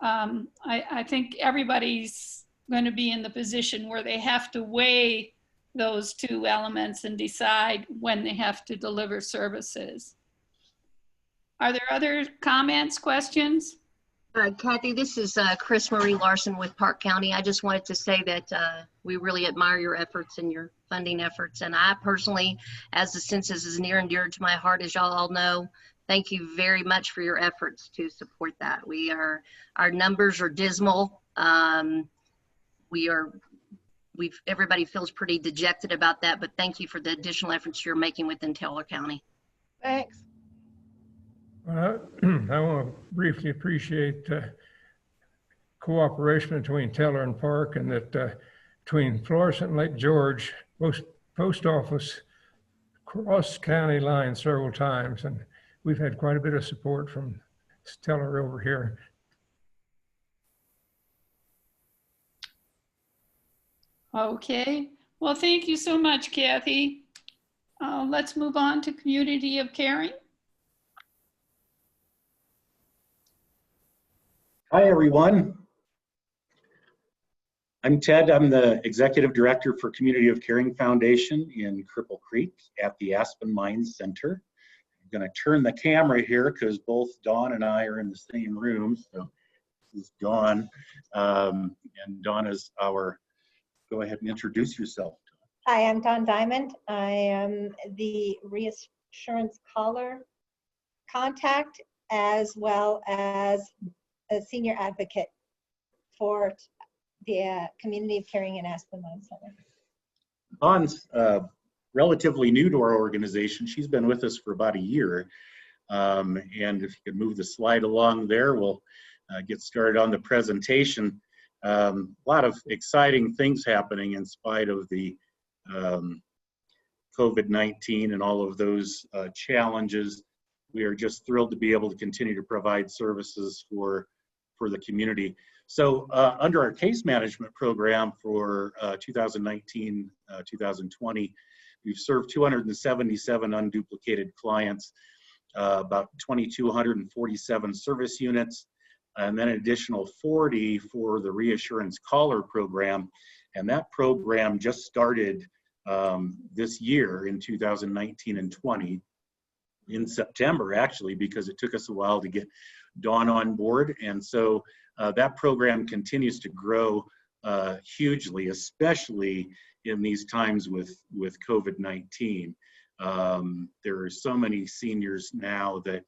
I think everybody's going to be in the position where they have to weigh those two elements and decide when they have to deliver services. Are there other comments, questions? Kathy, this is Chris Marie Larson with Park County. I just wanted to say that we really admire your efforts and your funding efforts. And I personally, as the census is near and dear to my heart, as y'all all know, thank you very much for your efforts to support that. Our numbers are dismal. Everybody feels pretty dejected about that, but thank you for the additional efforts you're making within Teller County. Thanks. I want to briefly appreciate cooperation between Teller and Park, and that between Florissant and Lake George, post office crossed county lines several times, and we've had quite a bit of support from Teller over here. Okay, well, thank you so much, Kathy. Let's move on to Community of Caring. Hi, everyone. I'm Ted. I'm the Executive Director for Community of Caring Foundation in Cripple Creek at the Aspen Mines Center. I'm going to turn the camera here because both Dawn and I are in the same room. So this is Dawn, and Dawn is our, go ahead and introduce yourself. Hi, I'm Dawn Diamond. I am the reassurance caller contact as well as a senior advocate for the Community of Caring in Aspen Mines Center. Dawn's relatively new to our organization. She's been with us for about a year. And if you could move the slide along there, we'll get started on the presentation. A lot of exciting things happening in spite of the COVID-19 and all of those challenges. We are just thrilled to be able to continue to provide services for the community. So under our case management program for 2019-2020, we've served 277 unduplicated clients, about 2,247 service units, and then an additional 40 for the reassurance caller program. And that program just started this year in 2019 and 20 in September, actually, because it took us a while to get Dawn on board. And so that program continues to grow hugely, especially in these times with COVID-19. There are so many seniors now that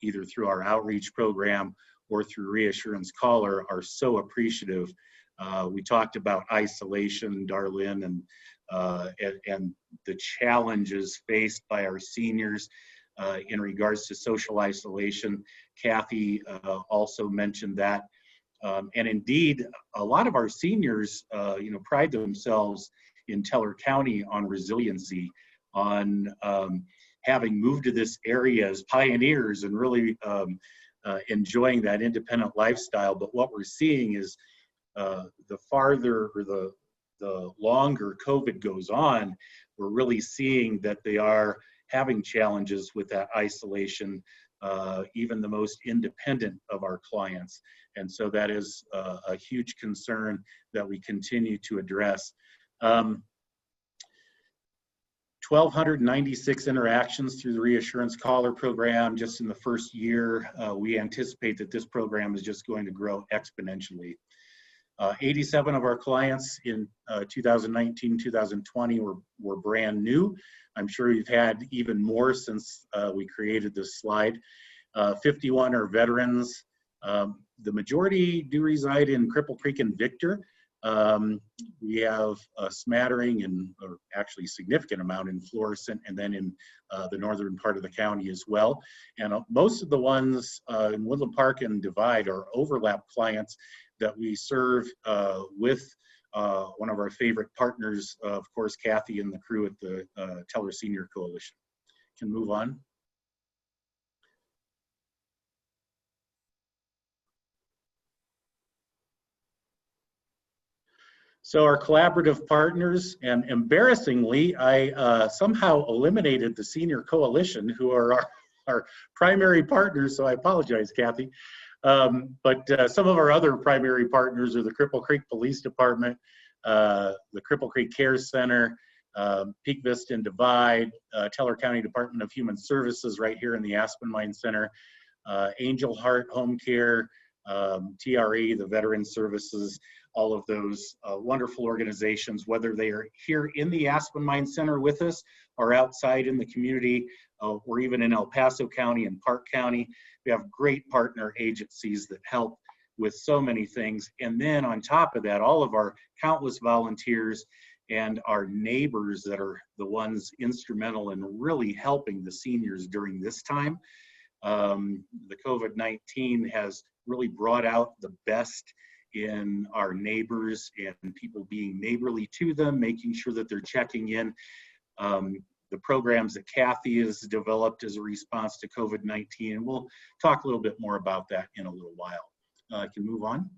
either through our outreach program or through reassurance caller are so appreciative. We talked about isolation, Darlene, and the challenges faced by our seniors in regards to social isolation. Kathy also mentioned that. And indeed, a lot of our seniors, pride themselves in Teller County on resiliency, on having moved to this area as pioneers and really enjoying that independent lifestyle. But what we're seeing is the farther or the longer COVID goes on, we're really seeing that they are having challenges with that isolation, even the most independent of our clients. And so that is a huge concern that we continue to address. 1,296 interactions through the reassurance caller program just in the first year. We anticipate that this program is just going to grow exponentially. 87 of our clients in 2019, 2020 were brand new. I'm sure you've had even more since we created this slide. 51 are veterans. The majority do reside in Cripple Creek and Victor. We have a smattering or actually significant amount in Florissant and then in the northern part of the county as well. And most of the ones in Woodland Park and Divide are overlap clients that we serve with one of our favorite partners, of course, Kathy and the crew at the Teller Senior Coalition. Can move on. So our collaborative partners, and embarrassingly, I somehow eliminated the Senior Coalition, who are our primary partners, so I apologize, Kathy. But some of our other primary partners are the Cripple Creek Police Department, the Cripple Creek Care Center, Peak Vista and Divide, Teller County Department of Human Services right here in the Aspen Mine Center, Angel Heart Home Care, TRE, the Veteran Services, all of those wonderful organizations, whether they are here in the Aspen Mine Center with us or outside in the community, or even in El Paso County and Park County. We have great partner agencies that help with so many things. And then on top of that, all of our countless volunteers and our neighbors that are the ones instrumental in really helping the seniors during this time. The COVID-19 has really brought out the best in our neighbors and people being neighborly to them, making sure that they're checking in. The programs that Kathy has developed as a response to COVID-19, and we'll talk a little bit more about that in a little while. I can move on.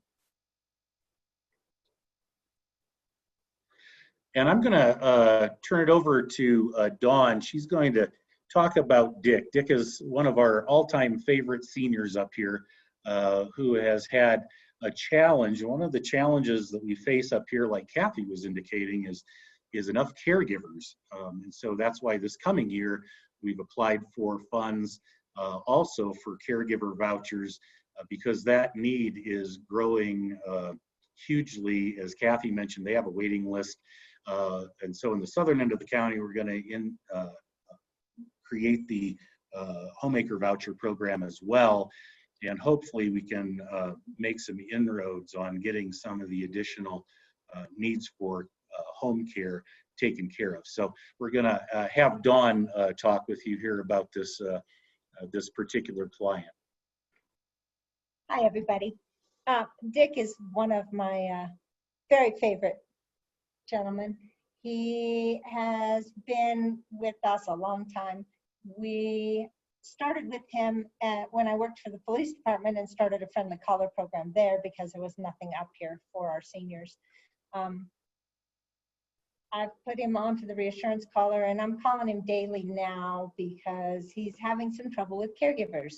And I'm gonna turn it over to Dawn. She's going to talk about Dick. Dick is one of our all-time favorite seniors up here who has had a challenge. One of the challenges that we face up here, like Kathy was indicating, is enough caregivers. And so that's why this coming year, we've applied for funds also for caregiver vouchers because that need is growing hugely. As Kathy mentioned, they have a waiting list. And so in the southern end of the county, we're gonna create the Homemaker voucher program as well. And hopefully we can make some inroads on getting some of the additional needs for home care taken care of. So we're gonna have Dawn talk with you here about this, this particular client. Hi, everybody. Dick is one of my very favorite gentlemen. He has been with us a long time. We started with him when I worked for the police department and started a friendly caller program there because there was nothing up here for our seniors. I've put him onto the reassurance caller and I'm calling him daily now because he's having some trouble with caregivers.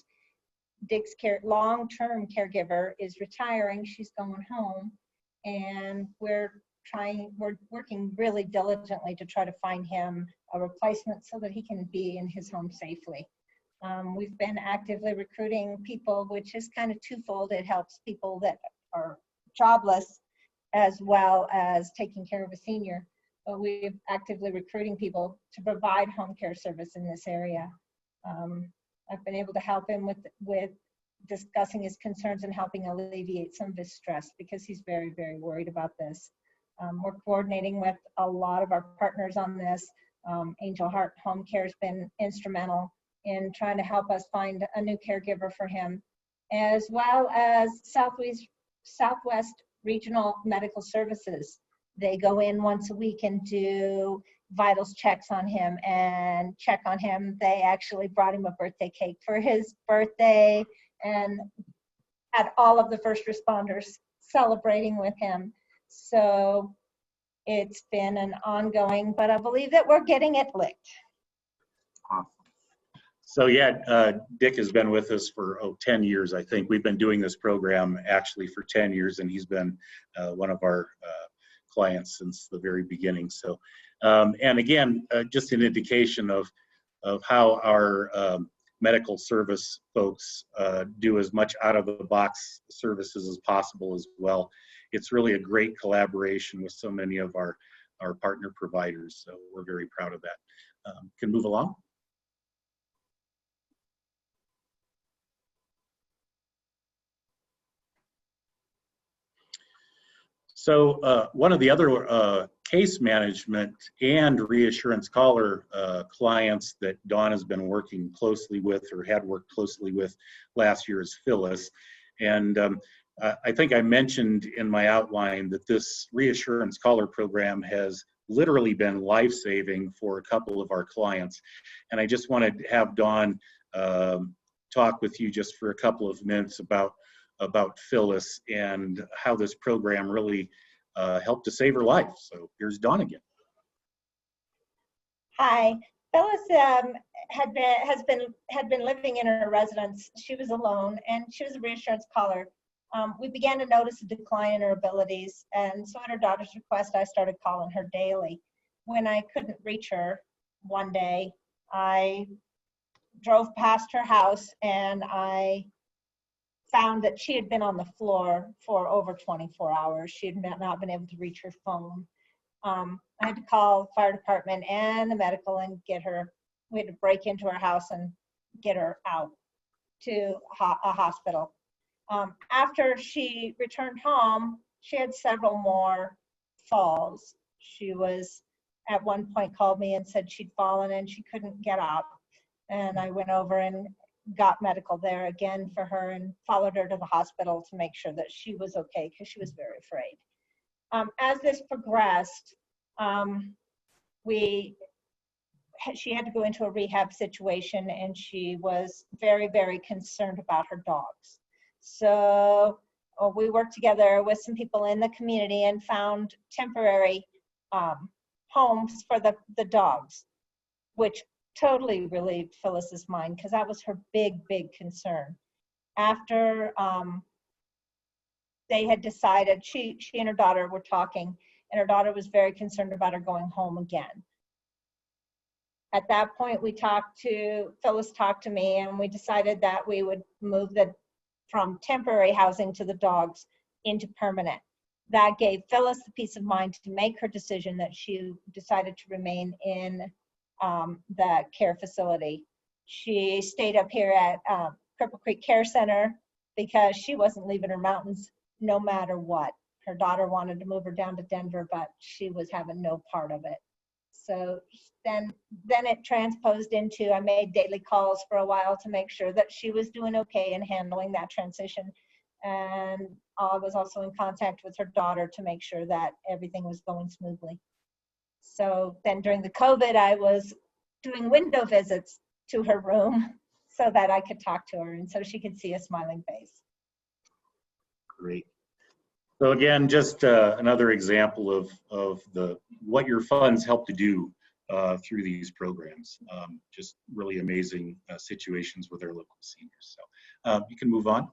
Dick's long-term caregiver is retiring, she's going home, and we're working really diligently to try to find him a replacement so that he can be in his home safely. We've been actively recruiting people, which is kind of twofold. It helps people that are jobless as well as taking care of a senior. But we're actively recruiting people to provide home care service in this area. I've been able to help him with discussing his concerns and helping alleviate some of his stress because he's very, very worried about this. We're coordinating with a lot of our partners on this. Angel Heart Home Care has been instrumental in trying to help us find a new caregiver for him, as well as Southwest Regional Medical Services. They go in once a week and do vitals checks on him and check on him. They actually brought him a birthday cake for his birthday and had all of the first responders celebrating with him. So it's been an ongoing, but I believe that we're getting it licked. Awesome. So yeah, Dick has been with us for 10 years, I think. We've been doing this program actually for 10 years, and he's been one of our clients since the very beginning. So, and again, just an indication of how our medical service folks do as much out of the box services as possible as well. It's really a great collaboration with so many of our partner providers. So we're very proud of that. Can move along. So one of the other case management and reassurance caller clients that Dawn has been working closely with or had worked closely with last year is Phyllis. And I think I mentioned in my outline that this reassurance caller program has literally been life-saving for a couple of our clients. And I just wanted to have Dawn talk with you just for a couple of minutes about Phyllis and how this program really helped to save her life. So here's Dawn again. Hi, Phyllis had been living in her residence. She was alone, and she was a reassurance caller. We began to notice a decline in her abilities, and so at her daughter's request, I started calling her daily. When I couldn't reach her one day, I drove past her house and I found that she had been on the floor for over 24 hours. She had not been able to reach her phone. I had to call the fire department and the medical and get her. We had to break into her house and get her out to a hospital. After she returned home, she had several more falls. She was at one point called me and said she'd fallen and she couldn't get up. And I went over and got medical there again for her and followed her to the hospital to make sure that she was okay because she was very afraid. As this progressed, she had to go into a rehab situation and she was very, very concerned about her dogs. So we worked together with some people in the community and found temporary homes for the dogs, which totally relieved Phyllis's mind because that was her big, big concern. After they had decided, she and her daughter were talking, and her daughter was very concerned about her going home again. At that point, Phyllis talked to me, and we decided that we would move from temporary housing to the dogs into permanent. That gave Phyllis the peace of mind to make her decision that she decided to remain in the care facility. She stayed up here at Cripple Creek Care Center because she wasn't leaving her mountains no matter what. Her daughter wanted to move her down to Denver, but she was having no part of it. So then it transposed into, I made daily calls for a while to make sure that she was doing okay in handling that transition. And I was also in contact with her daughter to make sure that everything was going smoothly. So then during the COVID, I was doing window visits to her room so that I could talk to her and so she could see a smiling face. Great. So again, just another example of what your funds help to do through these programs. Just really amazing situations with our local seniors. So you can move on.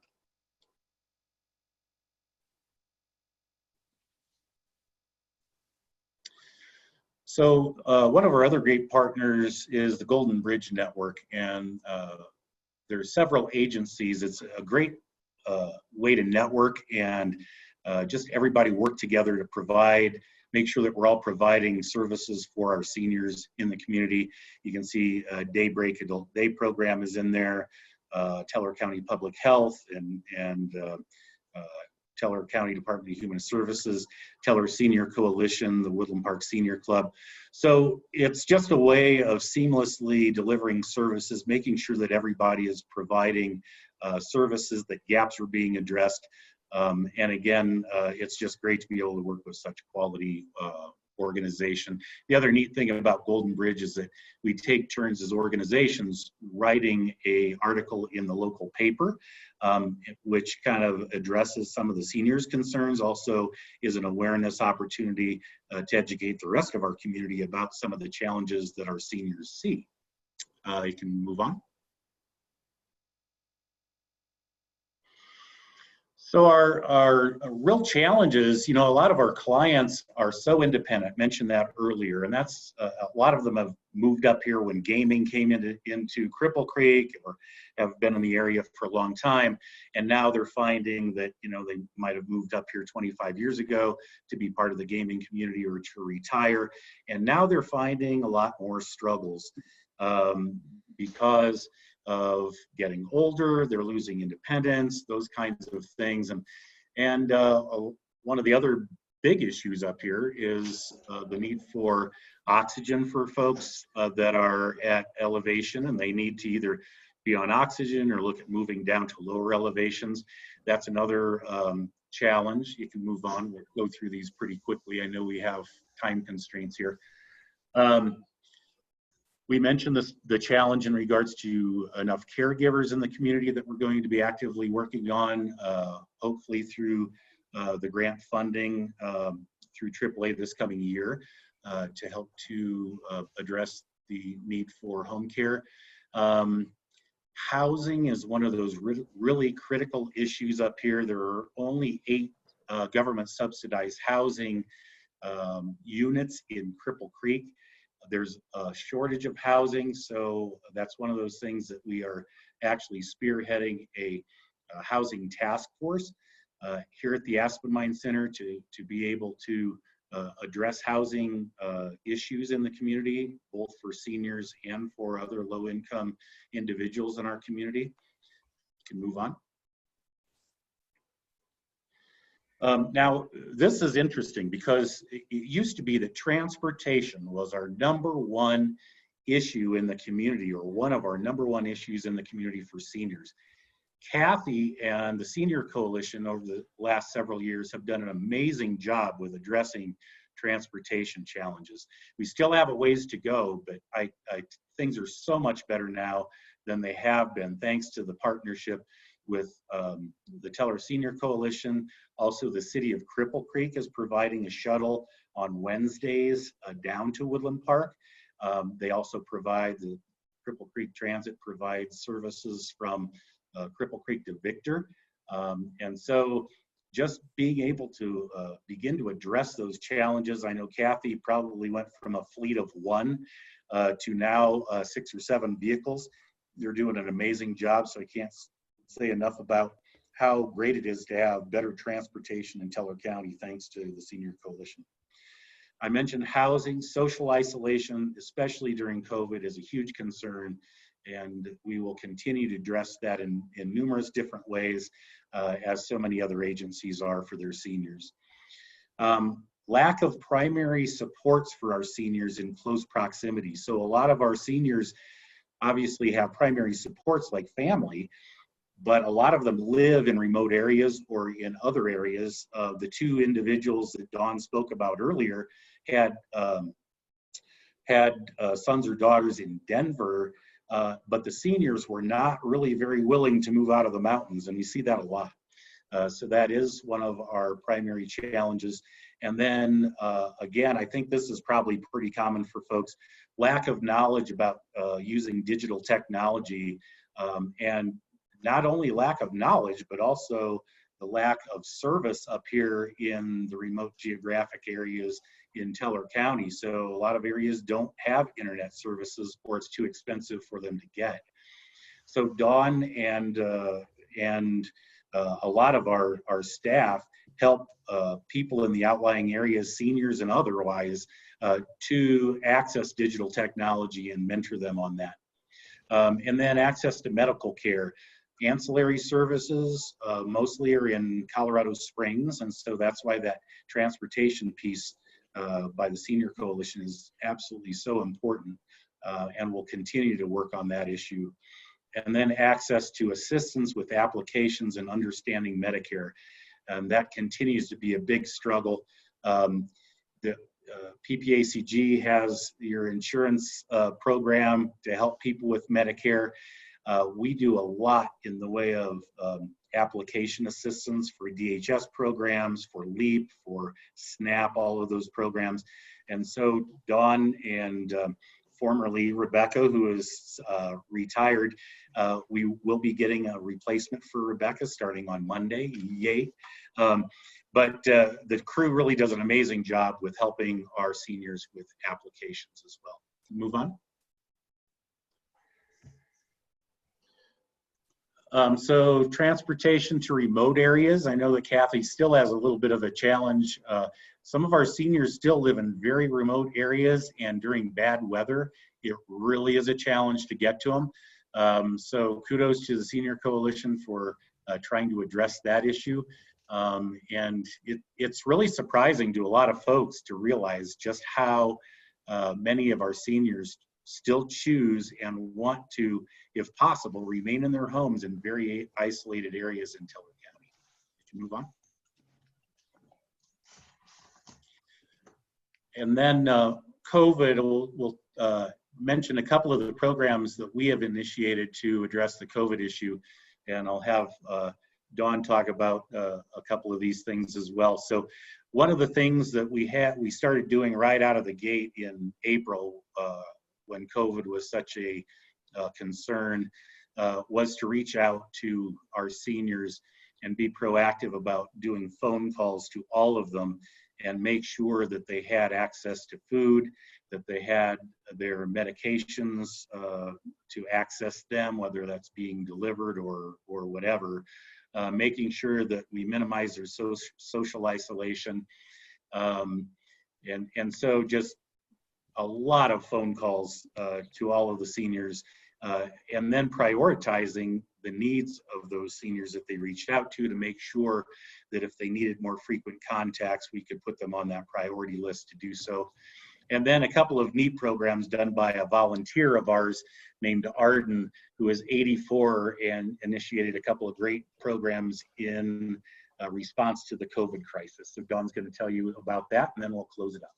So one of our other great partners is the Golden Bridge Network, and there are several agencies. It's a great way to network and just everybody work together to make sure that we're all providing services for our seniors in the community. You can see Daybreak Adult Day program is in there, Teller County Public Health, and Teller County Department of Human Services, Teller Senior Coalition, the Woodland Park Senior Club. So it's just a way of seamlessly delivering services, making sure that everybody is providing services, that gaps are being addressed. And again, it's just great to be able to work with such a quality organization. The other neat thing about Golden Bridge is that we take turns as organizations writing an article in the local paper, which kind of addresses some of the seniors' concerns, also is an awareness opportunity to educate the rest of our community about some of the challenges that our seniors see. You can move on. So our real challenges, a lot of our clients are so independent, mentioned that earlier, and that's a lot of them have moved up here when gaming came into Cripple Creek or have been in the area for a long time, and now they're finding that, they might have moved up here 25 years ago to be part of the gaming community or to retire, and now they're finding a lot more struggles because of getting older, they're losing independence, those kinds of things. And one of the other big issues up here is the need for oxygen for folks that are at elevation, and they need to either be on oxygen or look at moving down to lower elevations. That's another challenge. You can move on. We'll go through these pretty quickly. I know we have time constraints here. We mentioned the challenge in regards to enough caregivers in the community that we're going to be actively working on, hopefully through the grant funding through AAA this coming year to help to address the need for home care. Housing is one of those really critical issues up here. There are only 8 government subsidized housing units in Cripple Creek. There's a shortage of housing, so that's one of those things that we are actually spearheading a housing task force here at the Aspen Mine Center to be able to address housing issues in the community, both for seniors and for other low-income individuals in our community. You can move on. Now, this is interesting because it used to be that transportation was our #1 issue in the community, or one of our #1 issues in the community for seniors. Kathy and the Senior Coalition over the last several years have done an amazing job with addressing transportation challenges. We still have a ways to go, but things are so much better now than they have been, thanks to the partnership with the Teller Senior Coalition. Also, the city of Cripple Creek is providing a shuttle on Wednesdays down to Woodland Park. They also provide, the Cripple Creek Transit provides services from Cripple Creek to Victor. And so just being able to begin to address those challenges. I know Kathy probably went from a fleet of 1 to now 6 or 7 vehicles. They're doing an amazing job, so I can't say enough about how great it is to have better transportation in Teller County thanks to the Senior Coalition. I mentioned housing. Social isolation, especially during COVID, is a huge concern, and we will continue to address that in numerous different ways, as so many other agencies are for their seniors. Lack of primary supports for our seniors in close proximity. So a lot of our seniors obviously have primary supports like family, but a lot of them live in remote areas or in other areas. The 2 individuals that Dawn spoke about earlier had sons or daughters in Denver, but the seniors were not really very willing to move out of the mountains, and we see that a lot. So that is one of our primary challenges. And then again, I think this is probably pretty common for folks, lack of knowledge about using digital technology, and not only lack of knowledge, but also the lack of service up here in the remote geographic areas in Teller County. So a lot of areas don't have internet services, or it's too expensive for them to get. So Dawn and a lot of our staff help people in the outlying areas, seniors and otherwise, to access digital technology and mentor them on that. And then access to medical care. Ancillary services mostly are in Colorado Springs, and so that's why that transportation piece by the Senior Coalition is absolutely so important, and we'll continue to work on that issue. And then access to assistance with applications and understanding Medicare. That continues to be a big struggle. The PPACG has your insurance program to help people with Medicare. We do a lot in the way of application assistance for DHS programs, for LEAP, for SNAP, all of those programs. And so Dawn and formerly Rebecca, who is retired, we will be getting a replacement for Rebecca starting on Monday, yay. But the crew really does an amazing job with helping our seniors with applications as well. Move on. So transportation to remote areas. I know that Kathy still has a little bit of a challenge. Some of our seniors still live in very remote areas, and during bad weather, it really is a challenge to get to them. So kudos to the Senior Coalition for trying to address that issue. And it's really surprising to a lot of folks to realize just how many of our seniors still choose and want to, if possible, remain in their homes in very isolated areas in Teller County. Can you move on? And then COVID, we'll mention a couple of the programs that we have initiated to address the COVID issue, and I'll have Dawn talk about a couple of these things as well. So one of the things that we started doing right out of the gate in April, when COVID was such a concern, was to reach out to our seniors and be proactive about doing phone calls to all of them and make sure that they had access to food, that they had their medications to access them, whether that's being delivered or whatever, making sure that we minimize their social isolation. And so just a lot of phone calls to all of the seniors, and then prioritizing the needs of those seniors that they reached out to make sure that if they needed more frequent contacts, we could put them on that priority list to do so. And then a couple of neat programs done by a volunteer of ours named Arden, who is 84 and initiated a couple of great programs in response to the COVID crisis. So Dawn's going to tell you about that, and then we'll close it up.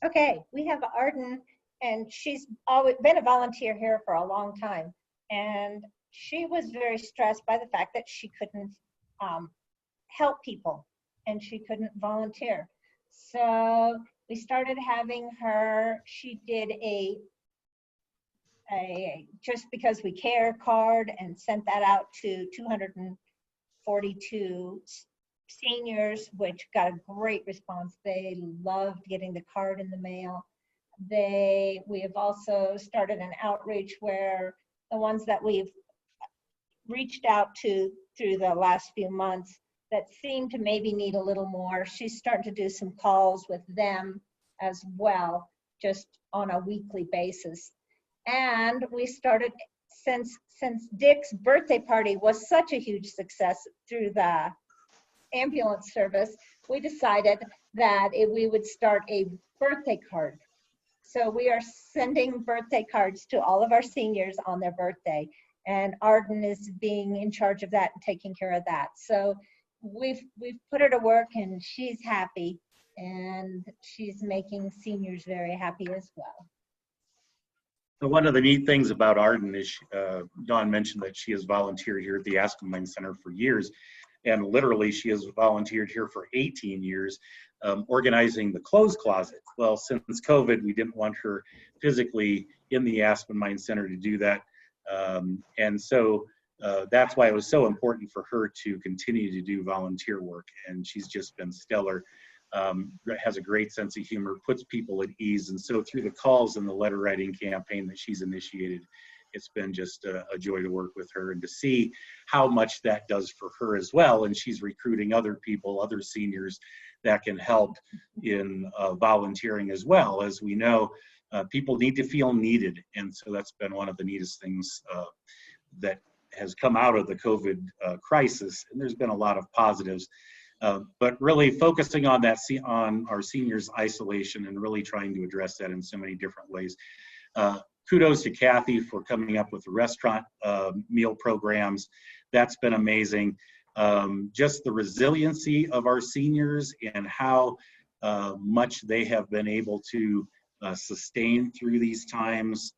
Okay, we have Arden, and she's always been a volunteer here for a long time. And she was very stressed by the fact that she couldn't help people and she couldn't volunteer. So we started having her, she did a just because we care card and sent that out to 242 seniors, which got a great response. They loved getting the card in the mail. We have also started an outreach where the ones that we've reached out to through the last few months that seem to maybe need a little more, she's starting to do some calls with them as well, just on a weekly basis. And we started, since Dick's birthday party was such a huge success through the ambulance service, we decided that we would start a birthday card. So we are sending birthday cards to all of our seniors on their birthday, and Arden is being in charge of that and taking care of that. So we've put her to work, and she's happy, and she's making seniors very happy as well. So one of the neat things about Arden is Dawn mentioned that she has volunteered here at the Aspen Mine Center for years, and literally she has volunteered here for 18 years. Organizing the clothes closet. Well, since COVID, we didn't want her physically in the Aspen Mine Center to do that. And so that's why it was so important for her to continue to do volunteer work. And she's just been stellar, has a great sense of humor, puts people at ease. And so through the calls and the letter writing campaign that she's initiated, it's been just a joy to work with her and to see how much that does for her as well. And she's recruiting other people, other seniors that can help in volunteering as well. As we know, people need to feel needed. And so that's been one of the neatest things that has come out of the COVID crisis. And there's been a lot of positives, but really focusing on that, on our seniors' isolation and really trying to address that in so many different ways. Kudos to Kathy for coming up with the restaurant meal programs. That's been amazing. Just the resiliency of our seniors and how much they have been able to sustain through these times.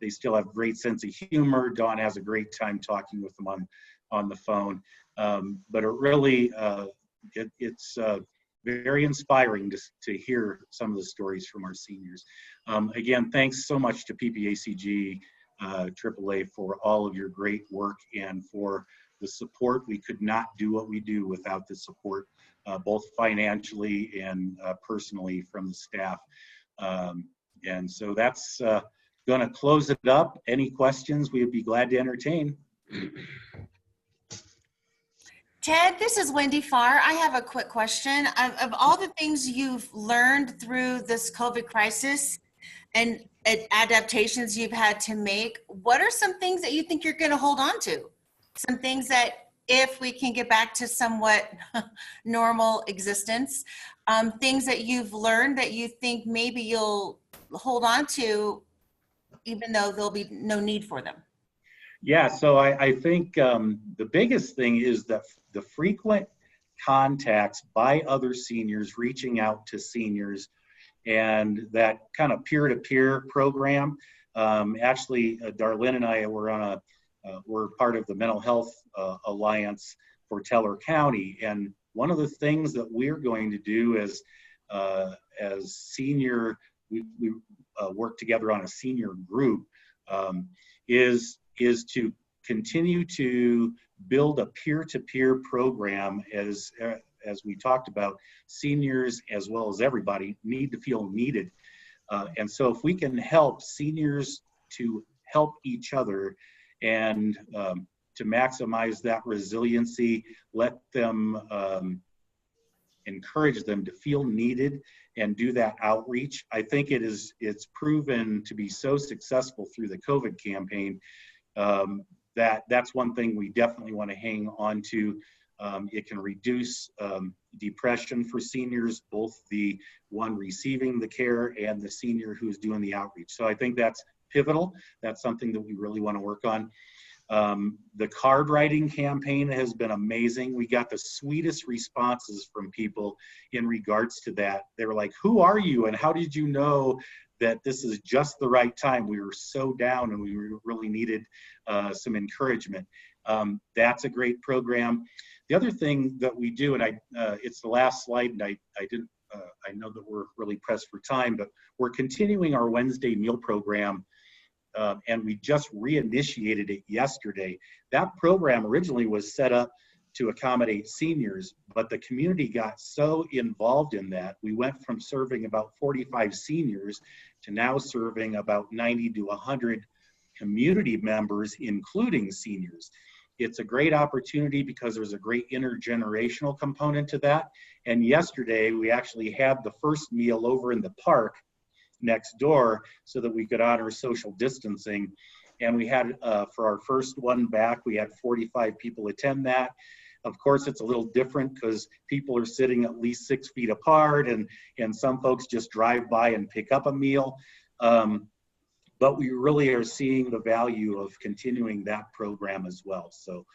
They still have great sense of humor. Dawn has a great time talking with them on the phone. But it really, it's very inspiring to hear some of the stories from our seniors. Again, thanks so much to PPACG, AAA for all of your great work and for the support. We could not do what we do without the support, both financially and personally from the staff. And so that's going to close it up. Any questions, we would be glad to entertain. Ted, this is Wendy Farr. I have a quick question. Of all the things you've learned through this COVID crisis and adaptations you've had to make, what are some things that you think you're going to hold on to? Some things that if we can get back to somewhat normal existence, things that you've learned that you think maybe you'll hold on to even though there'll be no need for them? Yeah, so I think the biggest thing is that the frequent contacts by other seniors, reaching out to seniors, and that kind of peer-to-peer program. Actually, Darlene and I were on we're part of the Mental Health Alliance for Teller County, and one of the things that we're going to do as senior, we work together on a senior group, is to continue to build a peer-to-peer program. As we talked about, seniors as well as everybody need to feel needed. And so if we can help seniors to help each other and to maximize that resiliency, let them encourage them to feel needed and do that outreach. I think it's proven to be so successful through the COVID campaign that's one thing we definitely want to hang on to. It can reduce depression for seniors, both the one receiving the care and the senior who's doing the outreach. So I think that's pivotal. That's something that we really want to work on. The card writing campaign has been amazing. We got the sweetest responses from people in regards to that. They were like, who are you and how did you know that this is just the right time? We were so down and we really needed some encouragement. That's a great program. The other thing that we do, and it's the last slide, and I know that we're really pressed for time, but we're continuing our Wednesday meal program, and we just reinitiated it yesterday. That program originally was set up to accommodate seniors, but the community got so involved in that. We went from serving about 45 seniors to now serving about 90 to 100 community members, including seniors. It's a great opportunity because there's a great intergenerational component to that. And yesterday we actually had the first meal over in the park next door so that we could honor social distancing. And we had, for our first one back, we had 45 people attend that. Of course, it's a little different because people are sitting at least 6 feet apart, and some folks just drive by and pick up a meal. But we really are seeing the value of continuing that program as well. So,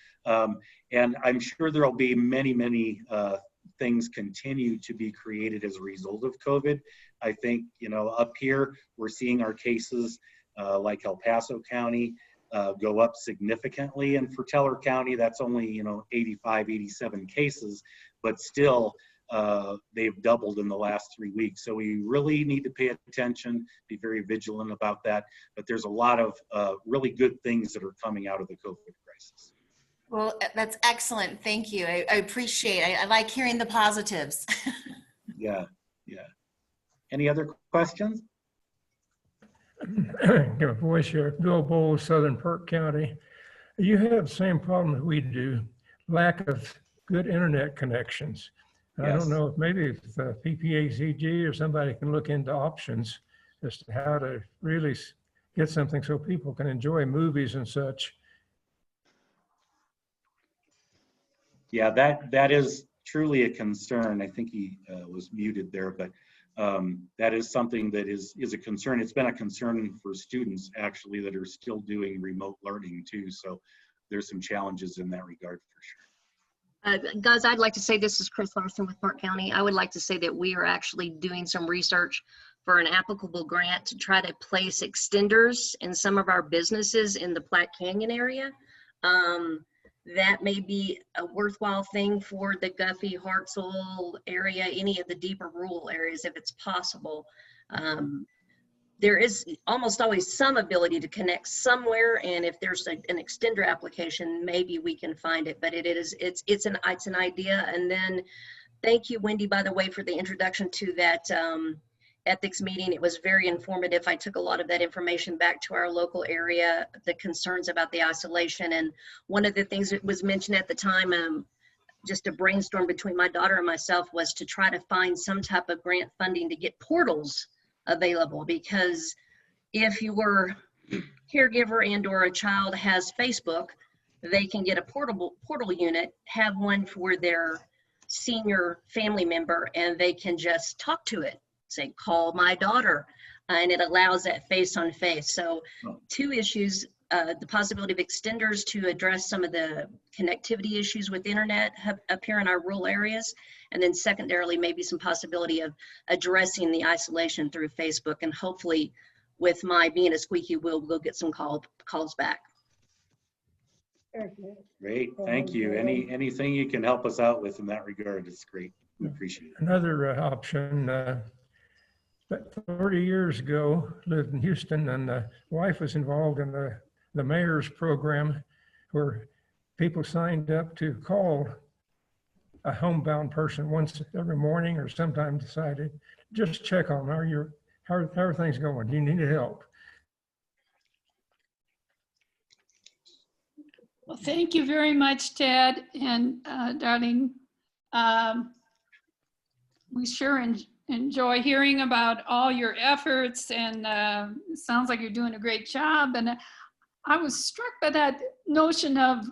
and I'm sure there'll be many things continue to be created as a result of COVID. I think, up here, we're seeing our cases like El Paso County go up significantly. And for Teller County, that's only, 85, 87 cases, but still, they've doubled in the last 3 weeks. So we really need to pay attention, be very vigilant about that. But there's a lot of really good things that are coming out of the COVID crisis. Well, that's excellent. Thank you. I appreciate it. I like hearing the positives. Yeah. Any other questions? Give a voice here. Bill Bowles, Southern Park County. You have the same problem that we do, lack of good internet connections. Yes. I don't know if maybe the PPACG or somebody can look into options as to how to really get something so people can enjoy movies and such. Yeah, that is truly a concern. I think he was muted there, but that is something that is a concern. It's been a concern for students actually that are still doing remote learning too. So there's some challenges in that regard for sure. Guys, I'd like to say, this is Chris Larson with Park County. I would like to say that we are actually doing some research for an applicable grant to try to place extenders in some of our businesses in the Platte Canyon area. That may be a worthwhile thing for the Guffey, Hartselle area, any of the deeper rural areas if it's possible. There is almost always some ability to connect somewhere, and if there's an extender application, maybe we can find it. But it's an idea. And then, thank you, Wendy, by the way, for the introduction to that ethics meeting. It was very informative. I took a lot of that information back to our local area, the concerns about the isolation. And one of the things that was mentioned at the time, just a brainstorm between my daughter and myself, was to try to find some type of grant funding to get portals available, because if your caregiver and or a child has Facebook, they can get a portal unit, have one for their senior family member, and they can just talk to it, say, call my daughter, and it allows that face on face. So two issues, the possibility of extenders to address some of the connectivity issues with internet up here in our rural areas. And then secondarily, maybe some possibility of addressing the isolation through Facebook. And hopefully with my being a squeaky wheel, we'll get some calls back. Very good. Great, thank you. Anything you can help us out with in that regard is great. We appreciate it. Another option, about 30 years ago, lived in Houston, and the wife was involved in the mayor's program where people signed up to call a homebound person once every morning, or sometimes decided, just check on them. How are things going? Do you need help? Well, thank you very much, Ted and Darlene. We sure enjoy hearing about all your efforts, and it sounds like you're doing a great job. And I was struck by that notion of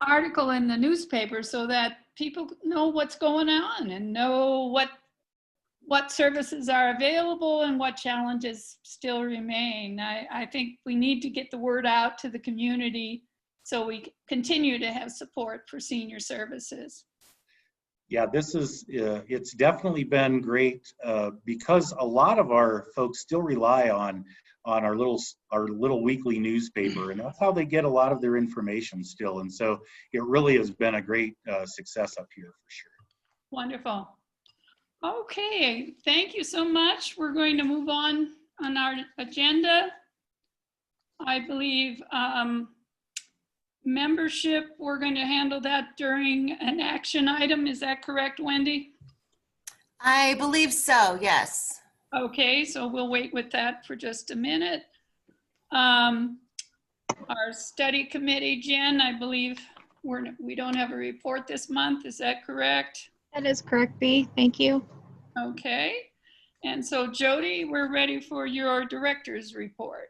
article in the newspaper so that people know what's going on and know what services are available and what challenges still remain. I think we need to get the word out to the community so we continue to have support for senior services. Yeah, this is, it's definitely been great because a lot of our folks still rely on our little weekly newspaper, and that's how they get a lot of their information still. And so it really has been a great success up here for sure. Wonderful. Okay, thank you so much. We're going to move on our agenda. I believe membership, we're going to handle that during an action item. Is that correct, Wendy? I believe so, yes. Okay, so we'll wait with that for just a minute. Our study committee, Jen, I believe we don't have a report this month. Is that correct? That is correct, Bea. Thank you. Okay. And so Jody, we're ready for your director's report.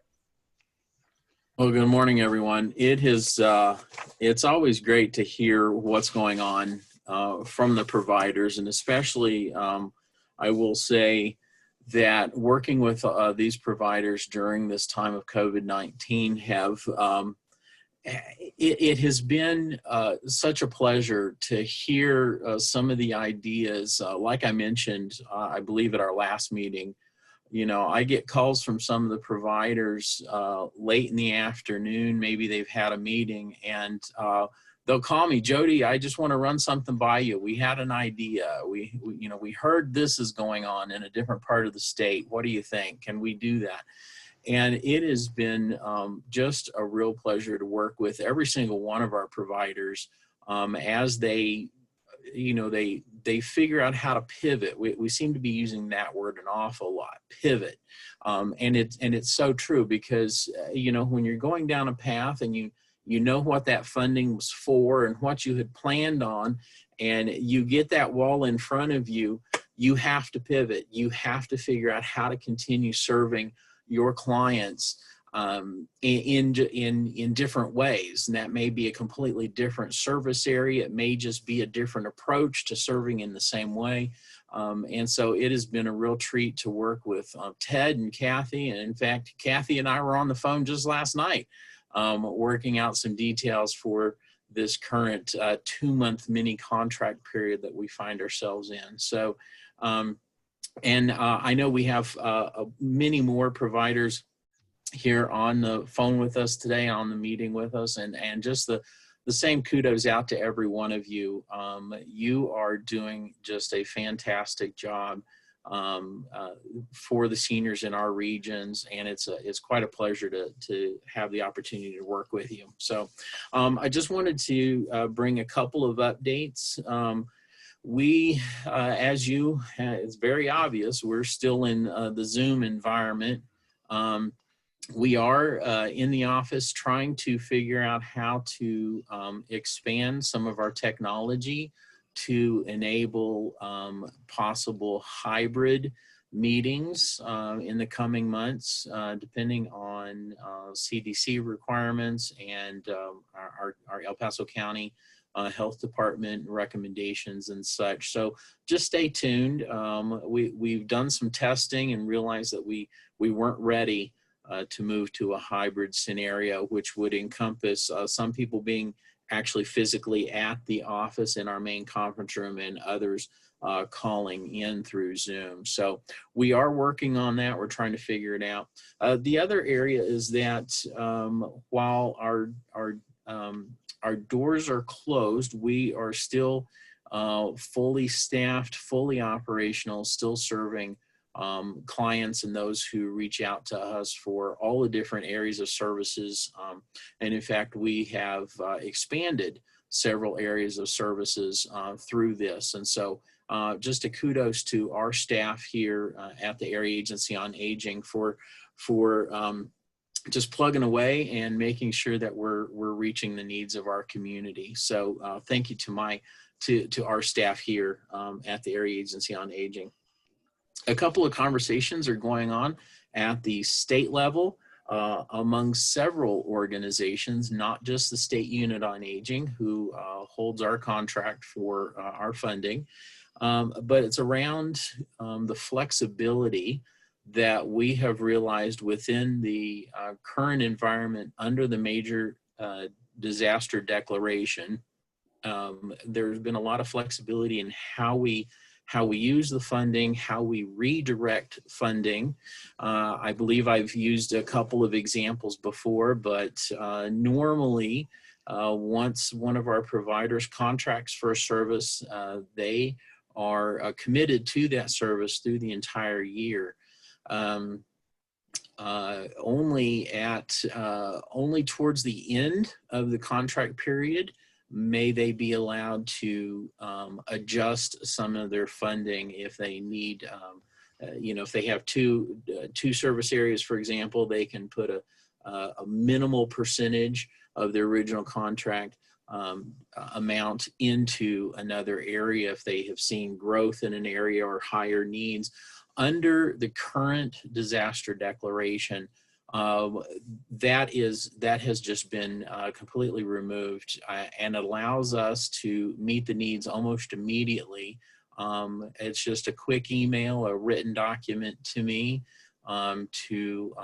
Well, good morning, everyone. It's always great to hear what's going on from the providers, and especially I will say that working with these providers during this time of COVID-19 it has been such a pleasure to hear some of the ideas. Like I mentioned, I believe at our last meeting, you know, I get calls from some of the providers late in the afternoon. Maybe they've had a meeting, and they'll call me, Jody, I just want to run something by you. We had an idea. We heard this is going on in a different part of the state. What do you think? Can we do that? And it has been just a real pleasure to work with every single one of our providers as they, they figure out how to pivot. We seem to be using that word an awful lot, pivot. And it's so true because, when you're going down a path and you know what that funding was for and what you had planned on, and you get that wall in front of you, you have to pivot. You have to figure out how to continue serving your clients in different ways. And that may be a completely different service area. It may just be a different approach to serving in the same way. And so it has been a real treat to work with Ted and Kathy. And in fact, Kathy and I were on the phone just last night working out some details for this current 2-month mini contract period that we find ourselves in. So, I know we have many more providers here on the phone with us today, on the meeting with us, and just the same kudos out to every one of you. You are doing just a fantastic job for the seniors in our regions, and it's quite a pleasure to have the opportunity to work with you. So I just wanted to bring a couple of updates. We, it's very obvious, we're still in the Zoom environment. We are in the office trying to figure out how to expand some of our technology to enable possible hybrid meetings in the coming months, depending on CDC requirements and our El Paso County Health Department recommendations and such. So just stay tuned. We've done some testing and realized that we weren't ready to move to a hybrid scenario, which would encompass some people being actually physically at the office in our main conference room and others calling in through Zoom. So we are working on that. We're trying to figure it out. The other area is that while our doors are closed, we are still fully staffed, fully operational, still serving clients and those who reach out to us for all the different areas of services. And in fact, we have expanded several areas of services through this. And so just a kudos to our staff here at the Area Agency on Aging for just plugging away and making sure that we're reaching the needs of our community. So thank you to our staff here at the Area Agency on Aging. A couple of conversations are going on at the state level among several organizations, not just the State Unit on Aging, who holds our contract for our funding, but it's around the flexibility that we have realized within the current environment under the major disaster declaration. There's been a lot of flexibility in how we use the funding, how we redirect funding. I believe I've used a couple of examples before, but normally once one of our providers contracts for a service, they are committed to that service through the entire year. Only towards the end of the contract period may they be allowed to adjust some of their funding if they need, if they have two service areas, for example, they can put a minimal percentage of their original contract amount into another area if they have seen growth in an area or higher needs. Under the current disaster declaration, that has just been completely removed, and allows us to meet the needs almost immediately. It's just a quick email, a written document to me to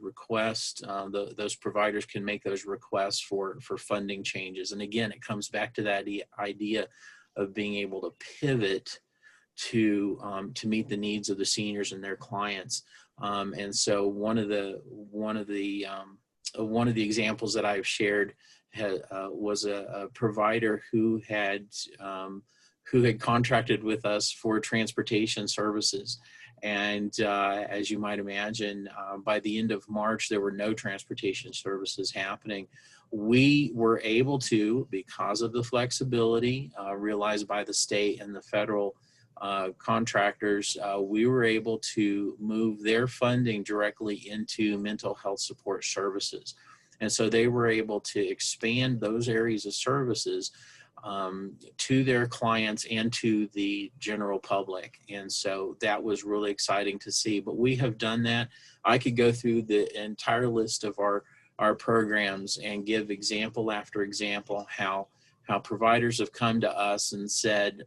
request. Those providers can make those requests for funding changes. And again, it comes back to that idea of being able to pivot to meet the needs of the seniors and their clients. And so one of the examples that I've shared was a provider who had contracted with us for transportation services. And as you might imagine, by the end of March, there were no transportation services happening. We were able to, because of the flexibility realized by the state and the federal contractors, we were able to move their funding directly into mental health support services. And so they were able to expand those areas of services to their clients and to the general public. And so that was really exciting to see. But we have done that. I could go through the entire list of our programs and give example after example how providers have come to us and said,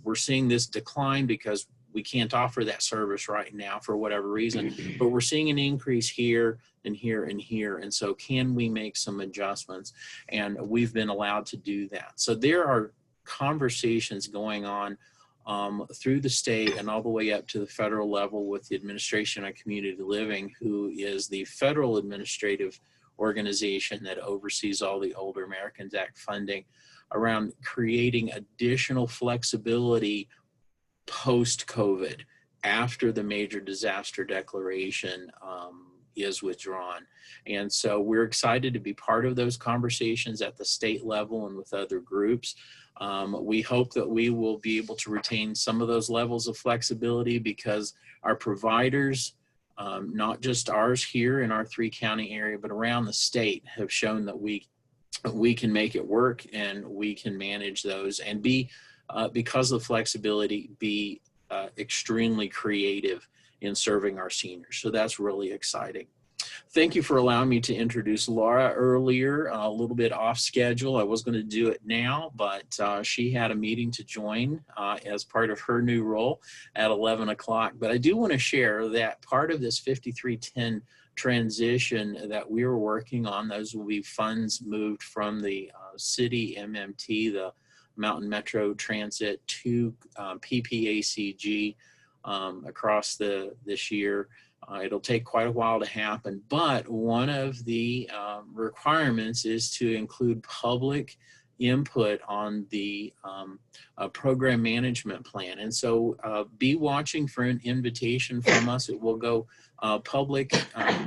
we're seeing this decline because we can't offer that service right now for whatever reason, but we're seeing an increase here and here and here. And so can we make some adjustments? And we've been allowed to do that. So there are conversations going on through the state and all the way up to the federal level with the Administration on Community Living, who is the federal administrative organization that oversees all the Older Americans Act funding, around creating additional flexibility post-COVID after the major disaster declaration is withdrawn. And so we're excited to be part of those conversations at the state level and with other groups. We hope that we will be able to retain some of those levels of flexibility because our providers, not just ours here in our 3-county area, but around the state, have shown that we can make it work and we can manage those and be, because of flexibility, be extremely creative in serving our seniors. So that's really exciting. Thank you for allowing me to introduce Laura earlier, a little bit off schedule. I was going to do it now, but she had a meeting to join as part of her new role at 11 o'clock. But I do want to share that part of this 5310 transition that we were working on, those will be funds moved from the city MMT, Mountain Metro Transit to PPACG across this year. It'll take quite a while to happen, but one of the requirements is to include public input on the program management plan. And so be watching for an invitation from us. It will go public,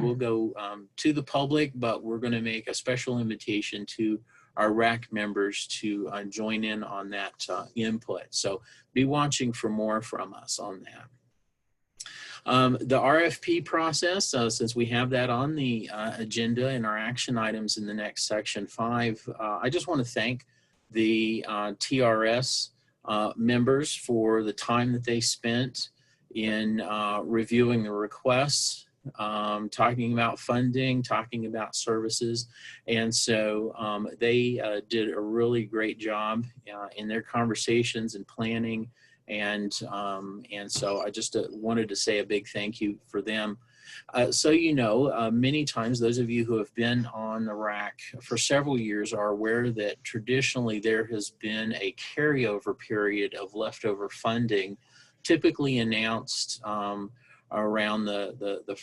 we'll go to the public, but we're going to make a special invitation to our RAC members to join in on that input. So be watching for more from us on that. The RFP process, since we have that on the agenda in our action items in the next section 5, I just want to thank the TRS members for the time that they spent in reviewing the requests, talking about funding, talking about services. And so they did a really great job in their conversations and planning. And so I just wanted to say a big thank you for them. So, you know, many times those of you who have been on the RAC for several years are aware that traditionally there has been a carryover period of leftover funding, typically announced around the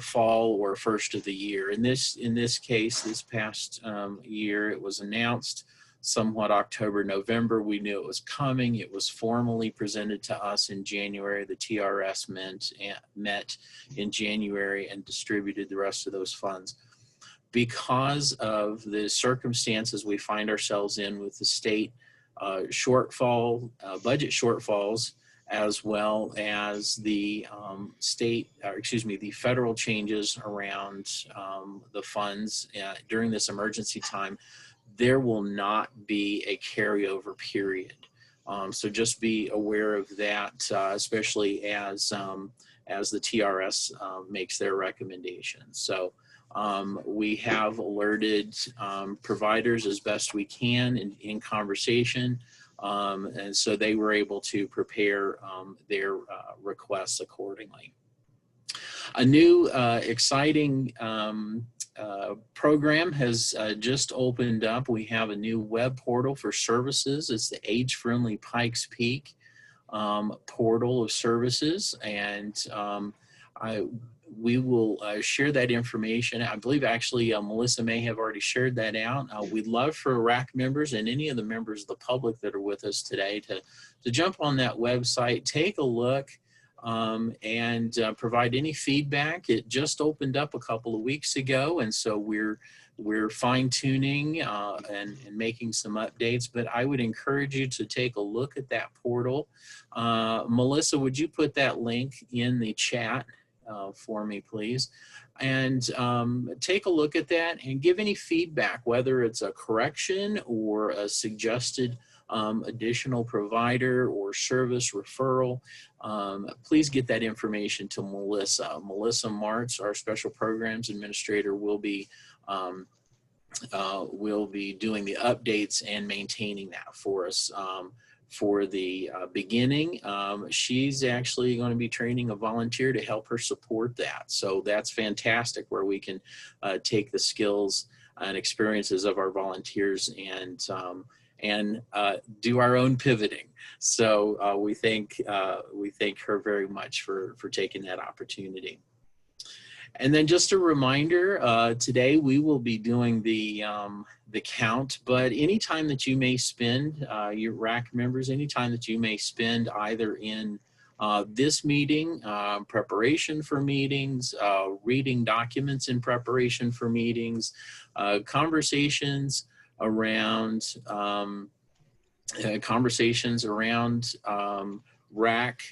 fall or first of the year. In this case, this past year, it was announced somewhat October, November. We knew it was coming. It was formally presented to us in January. The TRS met in January and distributed the rest of those funds. Because of the circumstances we find ourselves in with the state shortfall, budget shortfalls, as well as the the federal changes around the funds during this emergency time, there will not be a carryover period. So just be aware of that, especially as the TRS makes their recommendations. So we have alerted providers as best we can in conversation, and so they were able to prepare their requests accordingly. A new exciting program has just opened up. We have a new web portal for services. It's the Age-Friendly Pikes Peak portal of services, and we will share that information. I believe actually Melissa may have already shared that out. We'd love for RAC members and any of the members of the public that are with us today to jump on that website, take a look, and provide any feedback. It just opened up a couple of weeks ago, and so we're fine-tuning and making some updates, but I would encourage you to take a look at that portal. Melissa, would you put that link in the chat for me, please? And take a look at that and give any feedback, whether it's a correction or a suggested additional provider or service referral. Please get that information to Melissa. Melissa Martz, our Special Programs Administrator, will be doing the updates and maintaining that for us. For the beginning, she's actually going to be training a volunteer to help her support that. So that's fantastic, where we can take the skills and experiences of our volunteers and do our own pivoting. So we thank her very much for taking that opportunity. And then just a reminder, today we will be doing the count, but anytime that you may spend, your RAC members, anytime that you may spend either in this meeting, preparation for meetings, reading documents in preparation for meetings, conversations around RAC,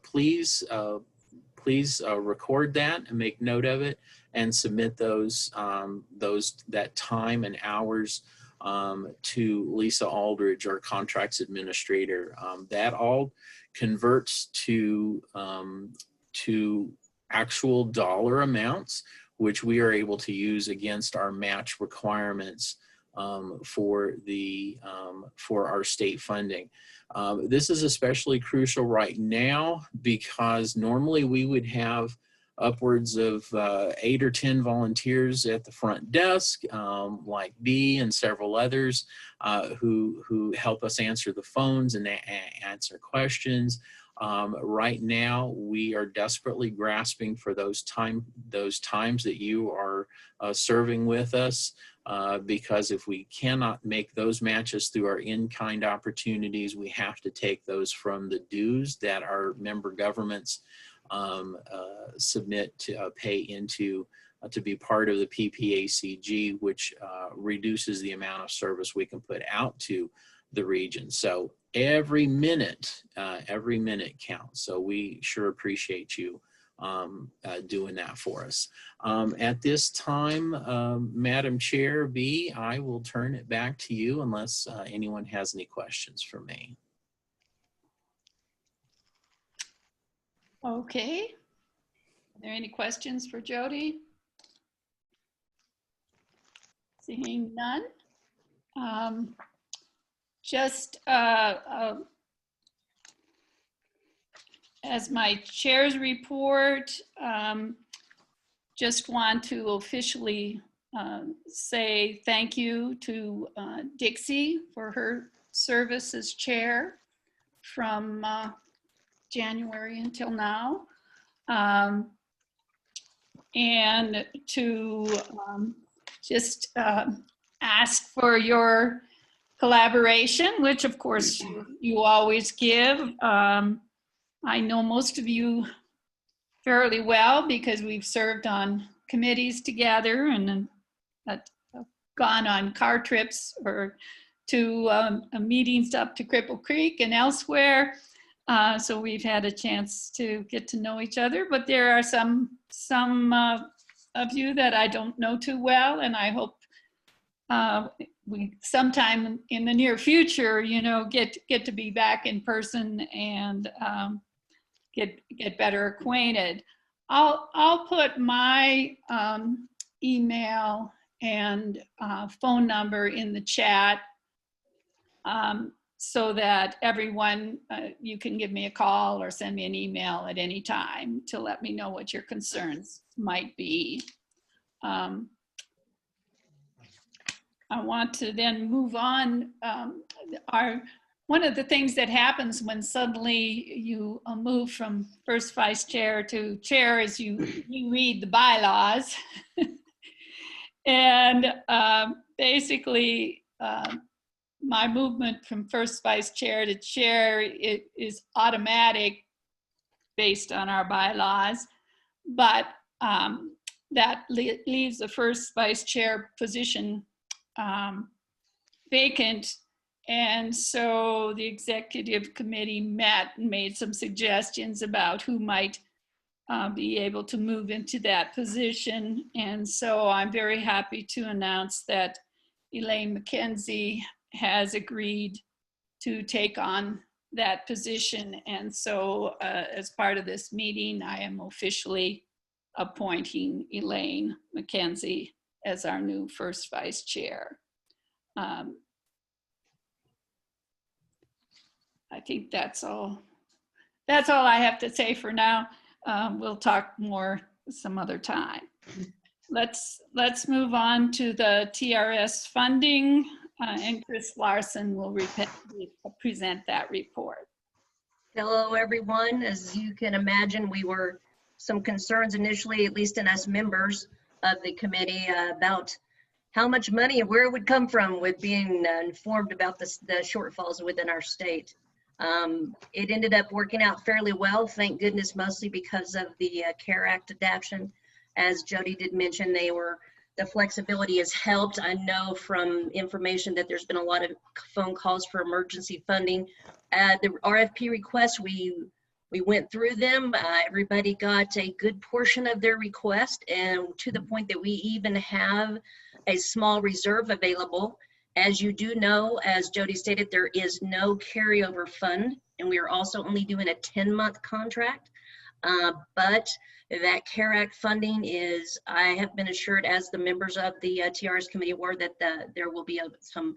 please record that and make note of it and submit that time and hours to Lisa Aldridge, our contracts administrator. That all converts to actual dollar amounts, which we are able to use against our match requirements for our state funding. This is especially crucial right now because normally we would have upwards of 8 or 10 volunteers at the front desk, like Bee and several others who help us answer the phones and answer questions. Right now, we are desperately grasping for those times that you are serving with us, because if we cannot make those matches through our in-kind opportunities, we have to take those from the dues that our member governments submit to pay into to be part of the PPACG, which reduces the amount of service we can put out to the region. So every minute counts. So we sure appreciate you doing that for us. At this time, Madam Chair B, I will turn it back to you unless anyone has any questions for me. Okay. Are there any questions for Jody? Seeing none. As my chair's report, just want to officially say thank you to Dixie for her service as chair from January until now. And to just ask for your collaboration, which of course you always give. I know most of you fairly well because we've served on committees together and gone on car trips or to meetings up to Cripple Creek and elsewhere. So we've had a chance to get to know each other, but there are some of you that I don't know too well, and I hope we sometime in the near future, you know, get to be back in person and get better acquainted. I'll put my email and phone number in the chat so that everyone, you can give me a call or send me an email at any time to let me know what your concerns might be. I want to then move on. One of the things that happens when suddenly you move from first vice chair to chair is you read the bylaws. And basically, my movement from first vice chair to chair is automatic based on our bylaws, but that leaves the first vice chair position vacant. And so the executive committee met and made some suggestions about who might be able to move into that position. And so I'm very happy to announce that Elaine McKenzie has agreed to take on that position. And so as part of this meeting, I am officially appointing Elaine McKenzie as our new first vice chair. I think that's all I have to say for now. We'll talk more some other time. Let's move on to the TRS funding, and Chris Larson will present that report. Hello, everyone. As you can imagine, we were some concerns initially, at least in us members of the committee, about how much money and where it would come from with being informed about the shortfalls within our state. It ended up working out fairly well, thank goodness, mostly because of the CARE Act adoption. As Jody did mention, the flexibility has helped. I know from information that there's been a lot of phone calls for emergency funding. The RFP requests, we went through them. Everybody got a good portion of their request, and to the point that we even have a small reserve available. As you do know, as Jody stated, there is no carryover fund, and we are also only doing a 10-month contract. But that CARE Act funding is, I have been assured as the members of the TRS committee were, that there will be some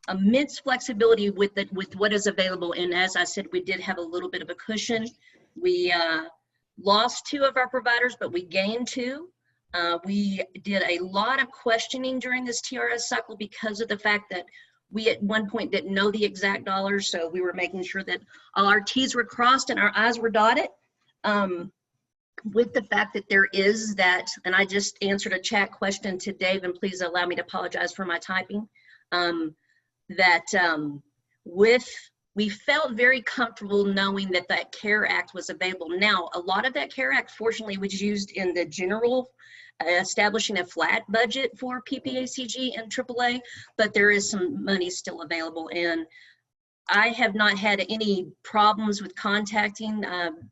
immense flexibility with what is available. And as I said, we did have a little bit of a cushion. We lost 2 of our providers, but we gained 2. We did a lot of questioning during this TRS cycle because of the fact that we at one point didn't know the exact dollars, so we were making sure that all our T's were crossed and our I's were dotted. With the fact that there is that, and I just answered a chat question to Dave, and please allow me to apologize for my typing, we felt very comfortable knowing that that CARE Act was available. Now, a lot of that CARE Act, fortunately, was used in the general establishing a flat budget for PPACG and AAA, but there is some money still available. And I have not had any problems with contacting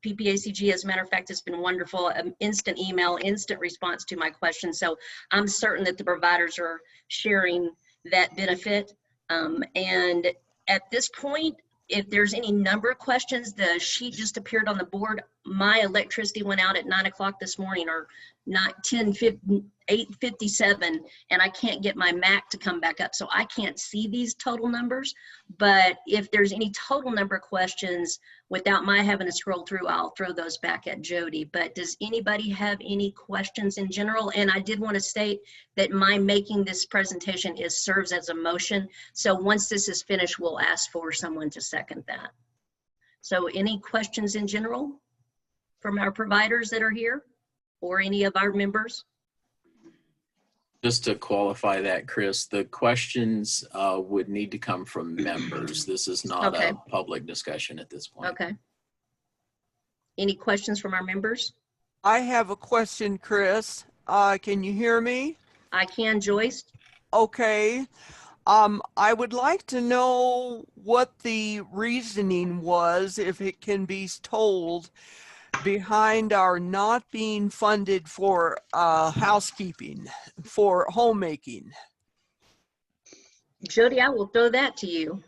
PPACG. As a matter of fact, it's been wonderful. Instant email, instant response to my questions. So I'm certain that the providers are sharing that benefit. And at this point, if there's any number of questions, the sheet just appeared on the board. My electricity went out at 9 o'clock this morning, or 8:57, and I can't get my Mac to come back up. So I can't see these total numbers, but if there's any total number of questions without my having to scroll through, I'll throw those back at Jody. But does anybody have any questions in general? And I did want to state that my making this presentation serves as a motion. So once this is finished, we'll ask for someone to second that. So any questions in general from our providers that are here or any of our members? Just to qualify that, Chris, the questions would need to come from members. This is not a public discussion at this point. Okay. Any questions from our members? I have a question, Chris. Can you hear me? I can, Joyce. Okay. I would like to know what the reasoning was, if it can be told, behind our not being funded for housekeeping, for homemaking. Jody, I will throw that to you.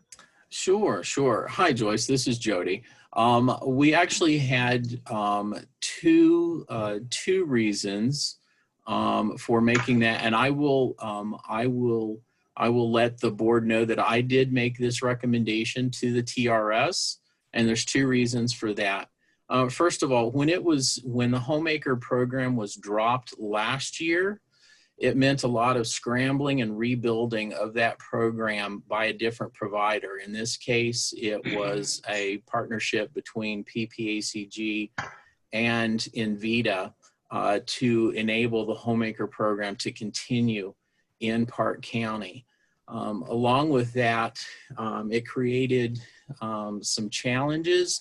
Sure. Hi, Joyce. This is Jody. We actually had two reasons for making that, and I will let the board know that I did make this recommendation to the TRS, and there's 2 reasons for that. First of all, when the Homemaker program was dropped last year, it meant a lot of scrambling and rebuilding of that program by a different provider. In this case, it was a partnership between PPACG and Invita to enable the Homemaker program to continue in Park County. Along with that, it created some challenges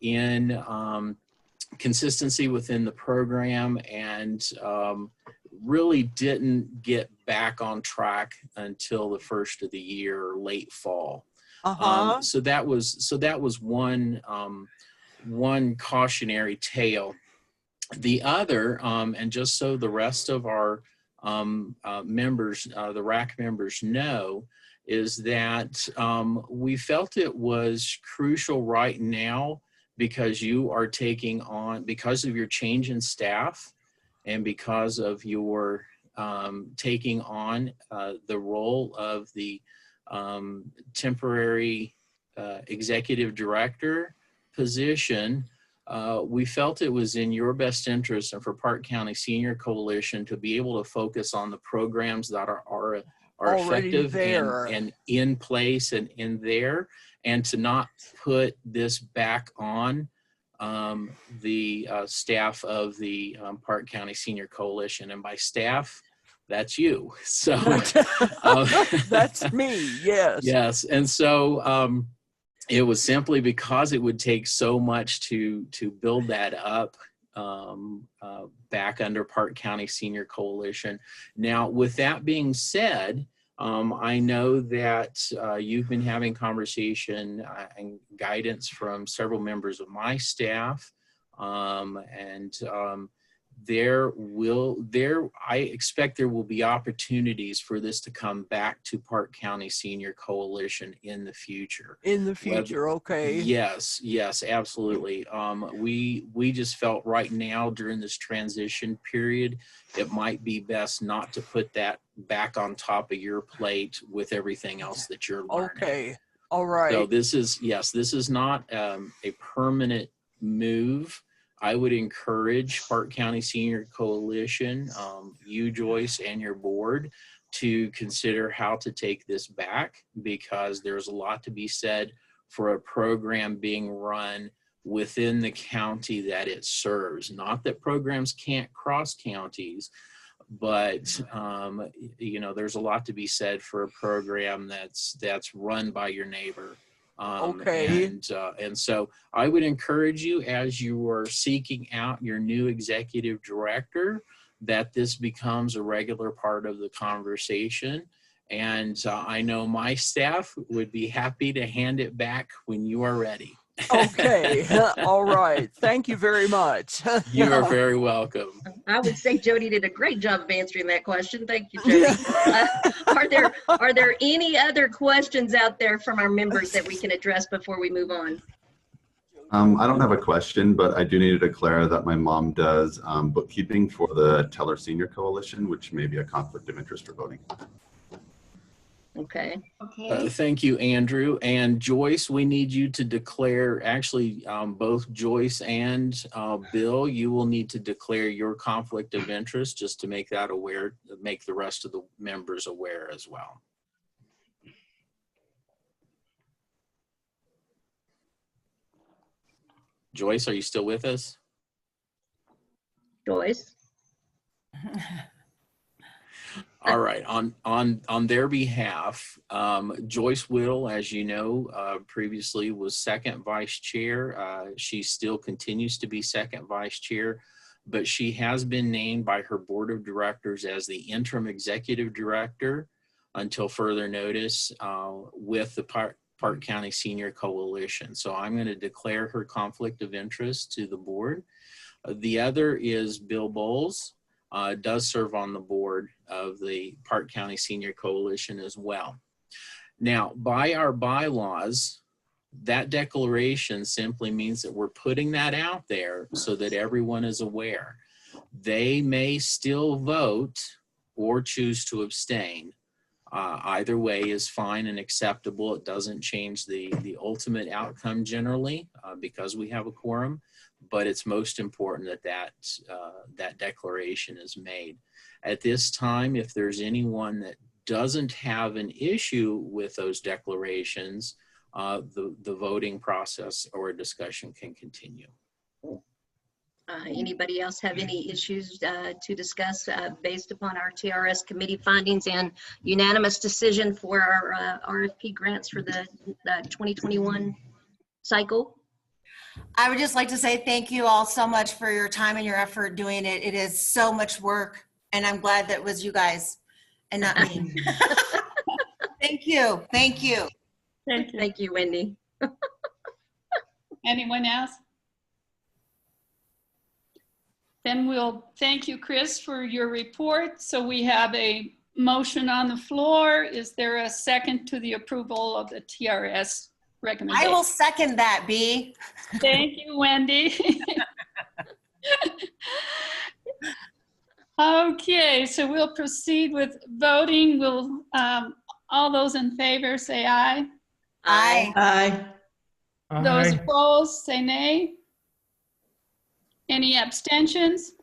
in consistency within the program, and really didn't get back on track until the first of the year, late fall. So that was one cautionary tale. The other, and just so the rest of our members, the RAC members know, is that we felt it was crucial right now, because you are taking on, because of your change in staff and because of your taking on the role of the temporary executive director position, we felt it was in your best interest and for Park County Senior Coalition to be able to focus on the programs that are effective and in place and in there, and to not put this back on the staff of the Park County Senior Coalition. And by staff, that's you. So that's me, yes. Yes, and so it was simply because it would take so much to build that up back under Park County Senior Coalition. Now, with that being said, I know that you've been having conversation and guidance from several members of my staff, and I expect there will be opportunities for this to come back to Park County Senior Coalition in the future. In the future, okay. Yes, absolutely. We just felt right now during this transition period, it might be best not to put that back on top of your plate with everything else that you're learning. Okay, all right. So this is not a permanent move. I would encourage Park County Senior Coalition, you, Joyce, and your board to consider how to take this back, because there's a lot to be said for a program being run within the county that it serves. Not that programs can't cross counties, but you know, there's a lot to be said for a program that's run by your neighbor. Okay. And so I would encourage you, as you are seeking out your new executive director, that this becomes a regular part of the conversation. And I know my staff would be happy to hand it back when you are ready. Okay. All right. Thank you very much. You are very welcome. I would say Jody did a great job of answering that question. Thank you, Jody. Are there any other questions out there from our members that we can address before we move on? I don't have a question, but I do need to declare that my mom does bookkeeping for the Teller Senior Coalition, which may be a conflict of interest for voting. Okay. Thank you, Andrew. And Joyce, we need you to declare, actually, both Joyce and Bill, you will need to declare your conflict of interest just to make that aware, make the rest of the members aware as well. Joyce, are you still with us? Joyce? All right, on their behalf, Joyce Whittle, as you know, previously was second vice chair. She still continues to be second vice chair, but she has been named by her board of directors as the interim executive director until further notice with the Park County Senior Coalition. So I'm going to declare her conflict of interest to the board. The other is Bill Bowles. Does serve on the board of the Park County Senior Coalition as well. Now, by our bylaws, that declaration simply means that we're putting that out there so that everyone is aware. They may still vote or choose to abstain. Either way is fine and acceptable. It doesn't change the ultimate outcome generally because we have a quorum. But it's most important that declaration is made. At this time, if there's anyone that doesn't have an issue with those declarations, the voting process or discussion can continue. Anybody else have any issues to discuss based upon our TRS committee findings and unanimous decision for our RFP grants for the 2021 cycle? I would just like to say thank you all so much for your time and your effort doing it. It is so much work, and I'm glad that it was you guys and not me. Thank you. Thank you. Thank you. Thank you, Wendy. Anyone else? Then we'll thank you, Chris, for your report. So we have a motion on the floor. Is there a second to the approval of the TRS recommendation? I will second that, B. Thank you, Wendy. Okay, so we'll proceed with voting. We'll all those in favor say aye. Aye. Aye. Those opposed say nay. Any abstentions?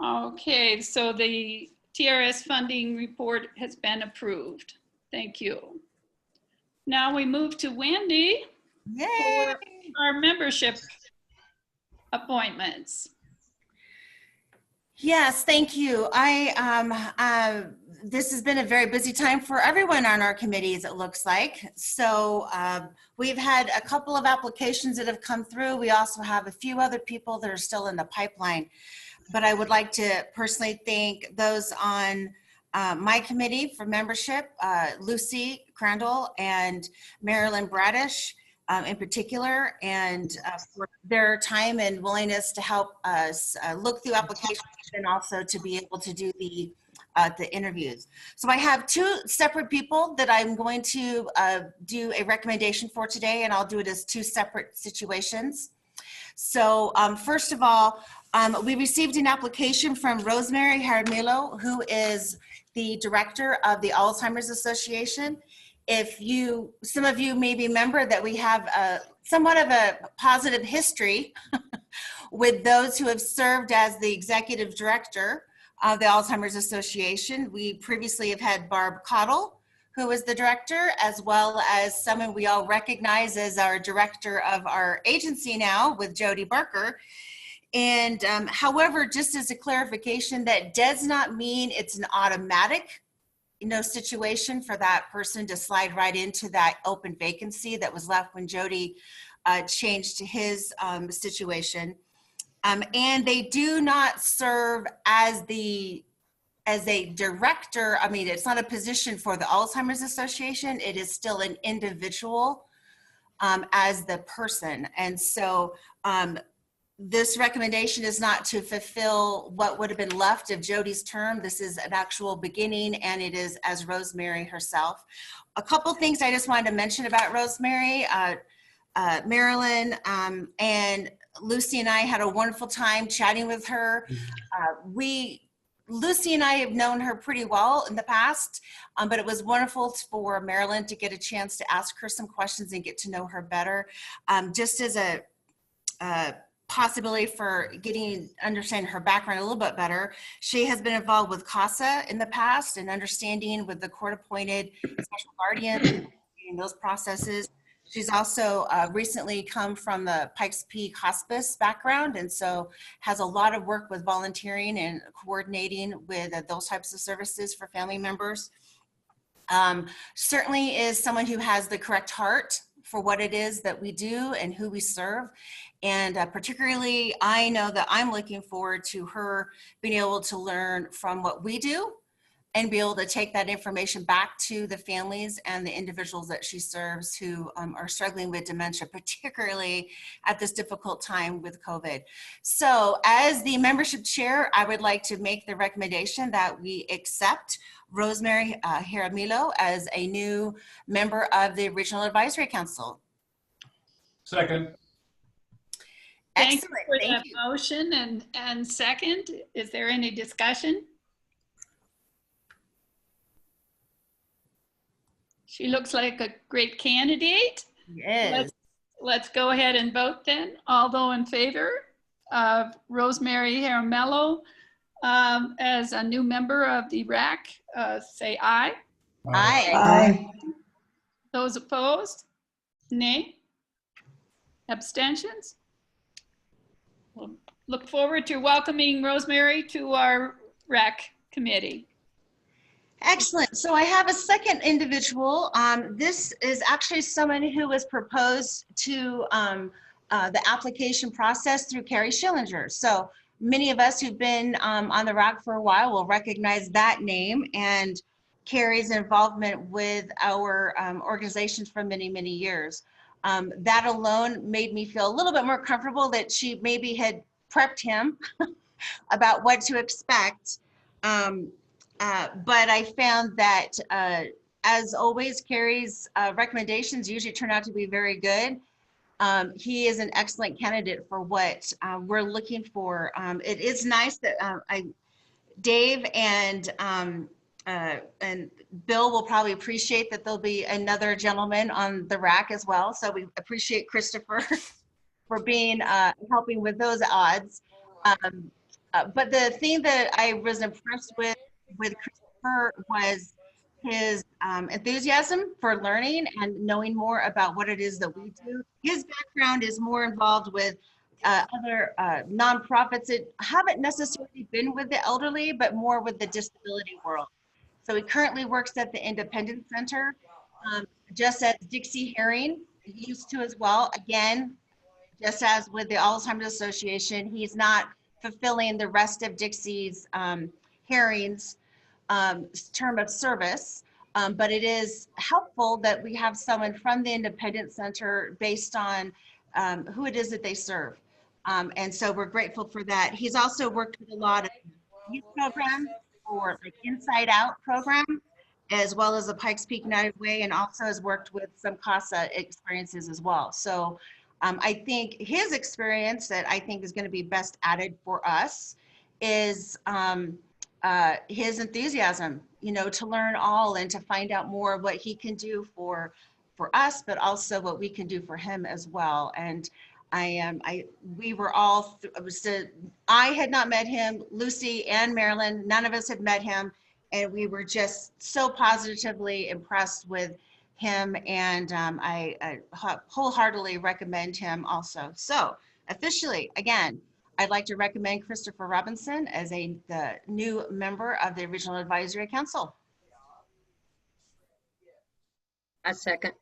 Okay, so the TRS funding report has been approved. Thank you. Now we move to Wendy for our membership appointments. Yes, thank you. This has been a very busy time for everyone on our committees, it looks like. So we've had a couple of applications that have come through. We also have a few other people that are still in the pipeline. But I would like to personally thank those on my committee for membership, Lucy Crandall and Marilyn Bradish in particular, and for their time and willingness to help us look through applications and also to be able to do the interviews. So I have two separate people that I'm going to do a recommendation for today, and I'll do it as two separate situations. So first of all, we received an application from Rosemary Jaramillo, who is the director of the Alzheimer's Association. some of you may remember that we have somewhat of a positive history with those who have served as the executive director of the Alzheimer's Association. We previously have had Barb Cottle, who was the director, as well as someone we all recognize as our director of our agency now with Jody Barker. And however, just as a clarification, that does not mean it's an automatic situation for that person to slide right into that open vacancy that was left when Jody changed to his situation. And they do not serve as a director. I mean, it's not a position for the Alzheimer's Association. It is still an individual as the person. And so this recommendation is not to fulfill what would have been left of Jody's term. This is an actual beginning, and it is as Rosemary herself. A couple things I just wanted to mention about Rosemary. Marilyn and Lucy and I had a wonderful time chatting with her. Lucy and I have known her pretty well in the past, but it was wonderful for Marilyn to get a chance to ask her some questions and get to know her better. Just as a possibility for understanding her background a little bit better, she has been involved with CASA in the past and understanding with the court-appointed special guardian and those processes. She's also recently come from the Pikes Peak Hospice background, and so has a lot of work with volunteering and coordinating with those types of services for family members. Certainly is someone who has the correct heart for what it is that we do and who we serve. And particularly, I know that I'm looking forward to her being able to learn from what we do and be able to take that information back to the families and the individuals that she serves who are struggling with dementia, particularly at this difficult time with COVID. So as the membership chair, I would like to make the recommendation that we accept Rosemary Jaramillo as a new member of the Regional Advisory Council. Second. Thank you for that motion and second. Is there any discussion? She looks like a great candidate. Yes. Let's go ahead and vote then. Although in favor of Rosemary Jaramillo as a new member of the RAC, say aye. Aye. Aye. Those opposed? Nay. Abstentions? We'll look forward to welcoming Rosemary to our RAC committee. Excellent. So I have a second individual. This is actually someone who was proposed to the application process through Carrie Schillinger. So many of us who've been on the RAC for a while will recognize that name and Carrie's involvement with our organization for many, many years. That alone made me feel a little bit more comfortable that she maybe had prepped him about what to expect. But I found that, as always, Carrie's recommendations usually turn out to be very good. He is an excellent candidate for what we're looking for. It is nice that Dave and Bill will probably appreciate that there'll be another gentleman on the RAC as well. So we appreciate Christopher for being helping with those odds. But the thing that I was impressed with Christopher was his enthusiasm for learning and knowing more about what it is that we do. His background is more involved with other nonprofits that haven't necessarily been with the elderly, but more with the disability world. So he currently works at the Independence Center, just as Dixie Herring used to as well. Again, just as with the Alzheimer's Association, he's not fulfilling the rest of Dixie's Herring's term of service, but it is helpful that we have someone from the Independence Center based on who it is that they serve. And so we're grateful for that. He's also worked with a lot of youth programs for like Inside Out program, as well as the Pikes Peak United Way, and also has worked with some CASA experiences as well. So I think his experience that I think is going to be best added for us is his enthusiasm, you know, to learn all and to find out more what he can do for us, but also what we can do for him as well. And we were all, I had not met him, Lucy and Marilyn, none of us had met him. And we were just so positively impressed with him. And I wholeheartedly recommend him also. So officially, again, I'd like to recommend Christopher Robinson as the new member of the Regional Advisory Council. I second.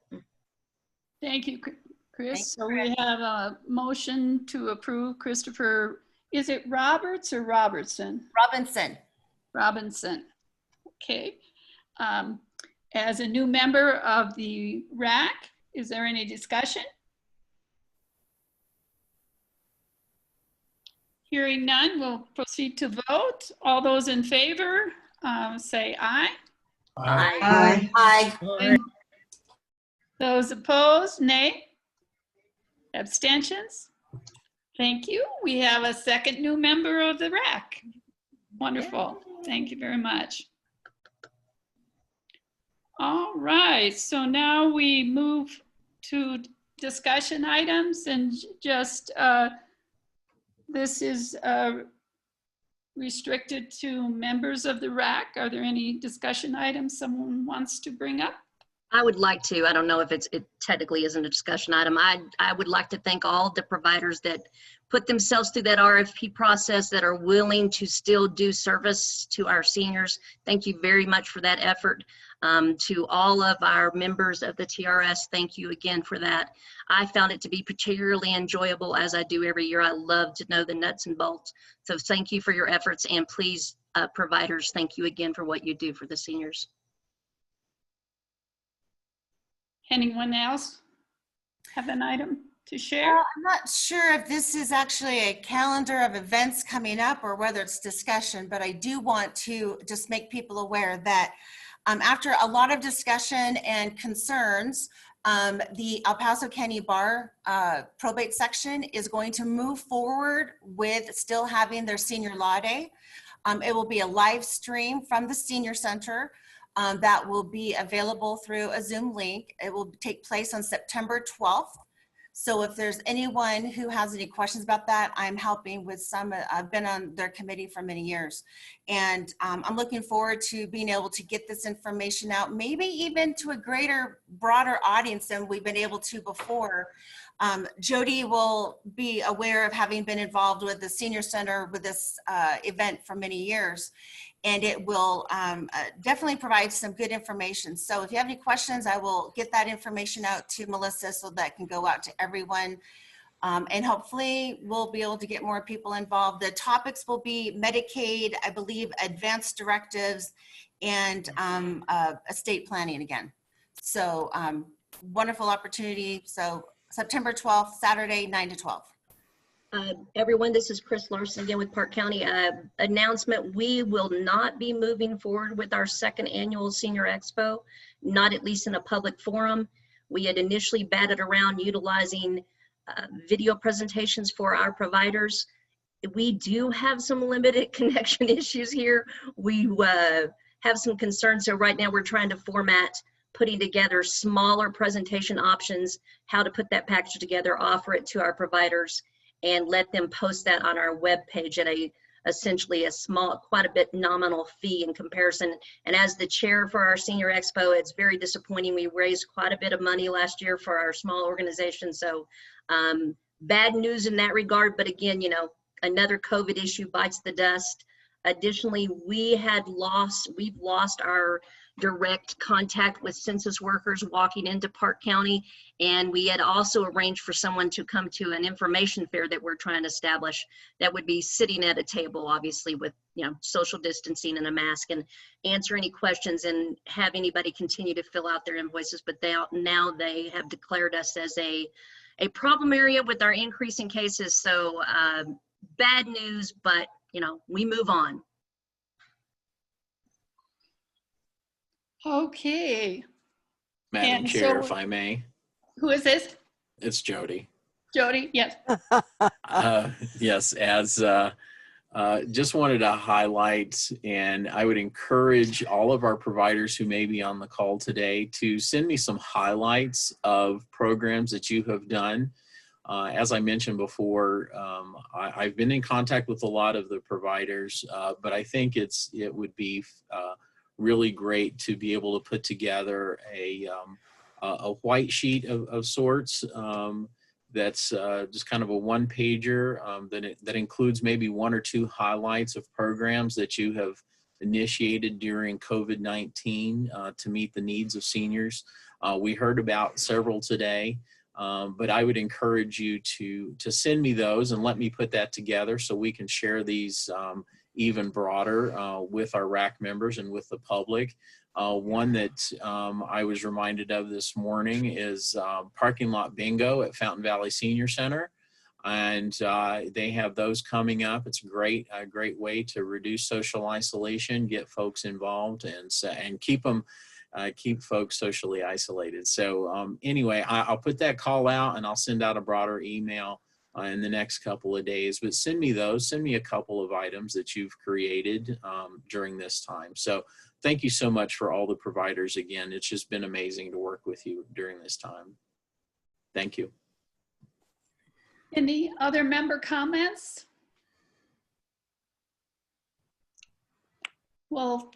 Thank you, Chris. Thanks, So Chris. we have a motion to approve Christopher, is it Roberts or Robertson? Robinson. Robinson. Okay. As a new member of the RAC, is there any discussion? Hearing none, we'll proceed to vote. All those in favor, say aye. Aye. Aye. Those opposed, nay. Abstentions? Thank you. We have a second new member of the RAC. Wonderful. Thank you very much. All right, so now we move to discussion items, and just this is restricted to members of the RAC. Are there any discussion items someone wants to bring up? I would like to, I don't know if it technically isn't a discussion item. I would like to thank all the providers that put themselves through that RFP process, that are willing to still do service to our seniors. Thank you very much for that effort. To all of our members of the TRS, thank you again for that. I found it to be particularly enjoyable, as I do every year. I love to know the nuts and bolts. So thank you for your efforts, and please, providers, thank you again for what you do for the seniors. Anyone else have an item to share? I'm not sure if this is actually a calendar of events coming up or whether it's discussion, but I do want to just make people aware that after a lot of discussion and concerns, the El Paso County Bar probate section is going to move forward with still having their senior law day. It will be a live stream from the senior center. That will be available through a Zoom link. It will take place on September 12th. So if there's anyone who has any questions about that, I'm helping with some. I've been on their committee for many years. And I'm looking forward to being able to get this information out, maybe even to a greater, broader audience than we've been able to before. Jody will be aware of having been involved with the Senior Center with this event for many years. And it will definitely provide some good information. So if you have any questions, I will get that information out to Melissa so that can go out to everyone. And hopefully we'll be able to get more people involved. The topics will be Medicaid, I believe, advanced directives, and estate planning again. So wonderful opportunity. So September 12th, Saturday, 9 to 12. Everyone, this is Chris Larson again with Park County. Announcement, we will not be moving forward with our second annual Senior Expo, not at least in a public forum. We had initially batted around utilizing video presentations for our providers. We do have some limited connection issues here. We have some concerns, so right now we're trying to format putting together smaller presentation options, how to put that package together, offer it to our providers, and let them post that on our webpage at essentially a small, quite a bit nominal fee in comparison. And as the chair for our Senior Expo, it's very disappointing. We raised quite a bit of money last year for our small organization. So bad news in that regard, but again, you know, another COVID issue bites the dust. Additionally, we've lost our direct contact with census workers walking into Park County, and we had also arranged for someone to come to an information fair that we're trying to establish that would be sitting at a table, obviously with, you know, social distancing and a mask, and answer any questions and have anybody continue to fill out their invoices. But now they have declared us as a problem area with our increasing cases. So bad news, but you know, we move on. Okay. Madam Chair, if I may. Who is this? It's Jody. Jody, yes. Yes, as Just wanted to highlight, and I would encourage all of our providers who may be on the call today to send me some highlights of programs that you have done. As I mentioned before, I've been in contact with a lot of the providers, but I think it would be really great to be able to put together a white sheet of sorts. That's just kind of a one-pager that includes maybe 1 or 2 highlights of programs that you have initiated during COVID-19 to meet the needs of seniors. We heard about several today, but I would encourage you to send me those and let me put that together so we can share these even broader with our RAC members and with the public. One that I was reminded of this morning is parking lot bingo at Fountain Valley Senior Center. And they have those coming up. It's a great way to reduce social isolation, get folks involved, and keep folks socially isolated. So anyway, I'll put that call out and I'll send out a broader email in the next couple of days. But send me a couple of items that you've created during this time. So thank you so much for all the providers again. It's just been amazing to work with you during this time. Thank you. Any other member comments? Well,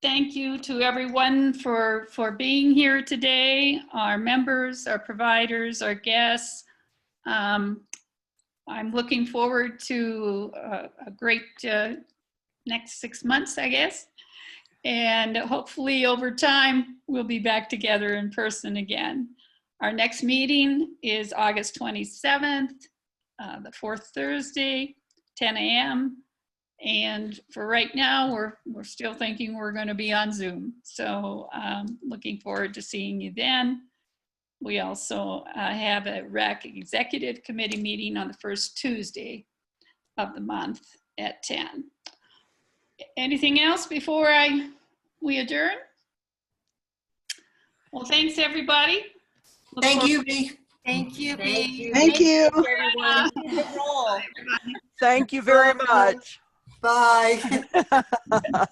thank you to everyone for being here today, our members, our providers, our guests. I'm looking forward to a great next 6 months, I guess. And hopefully over time, we'll be back together in person again. Our next meeting is August 27th, the 4th Thursday, 10 a.m. And for right now, we're still thinking we're going to be on Zoom. So looking forward to seeing you then. We also have a RAC Executive Committee meeting on the first Tuesday of the month at 10. Anything else before we adjourn? Well, thanks everybody. Thank you, B. Thank you, B. Thank you. Everyone. Thank you very much. Bye.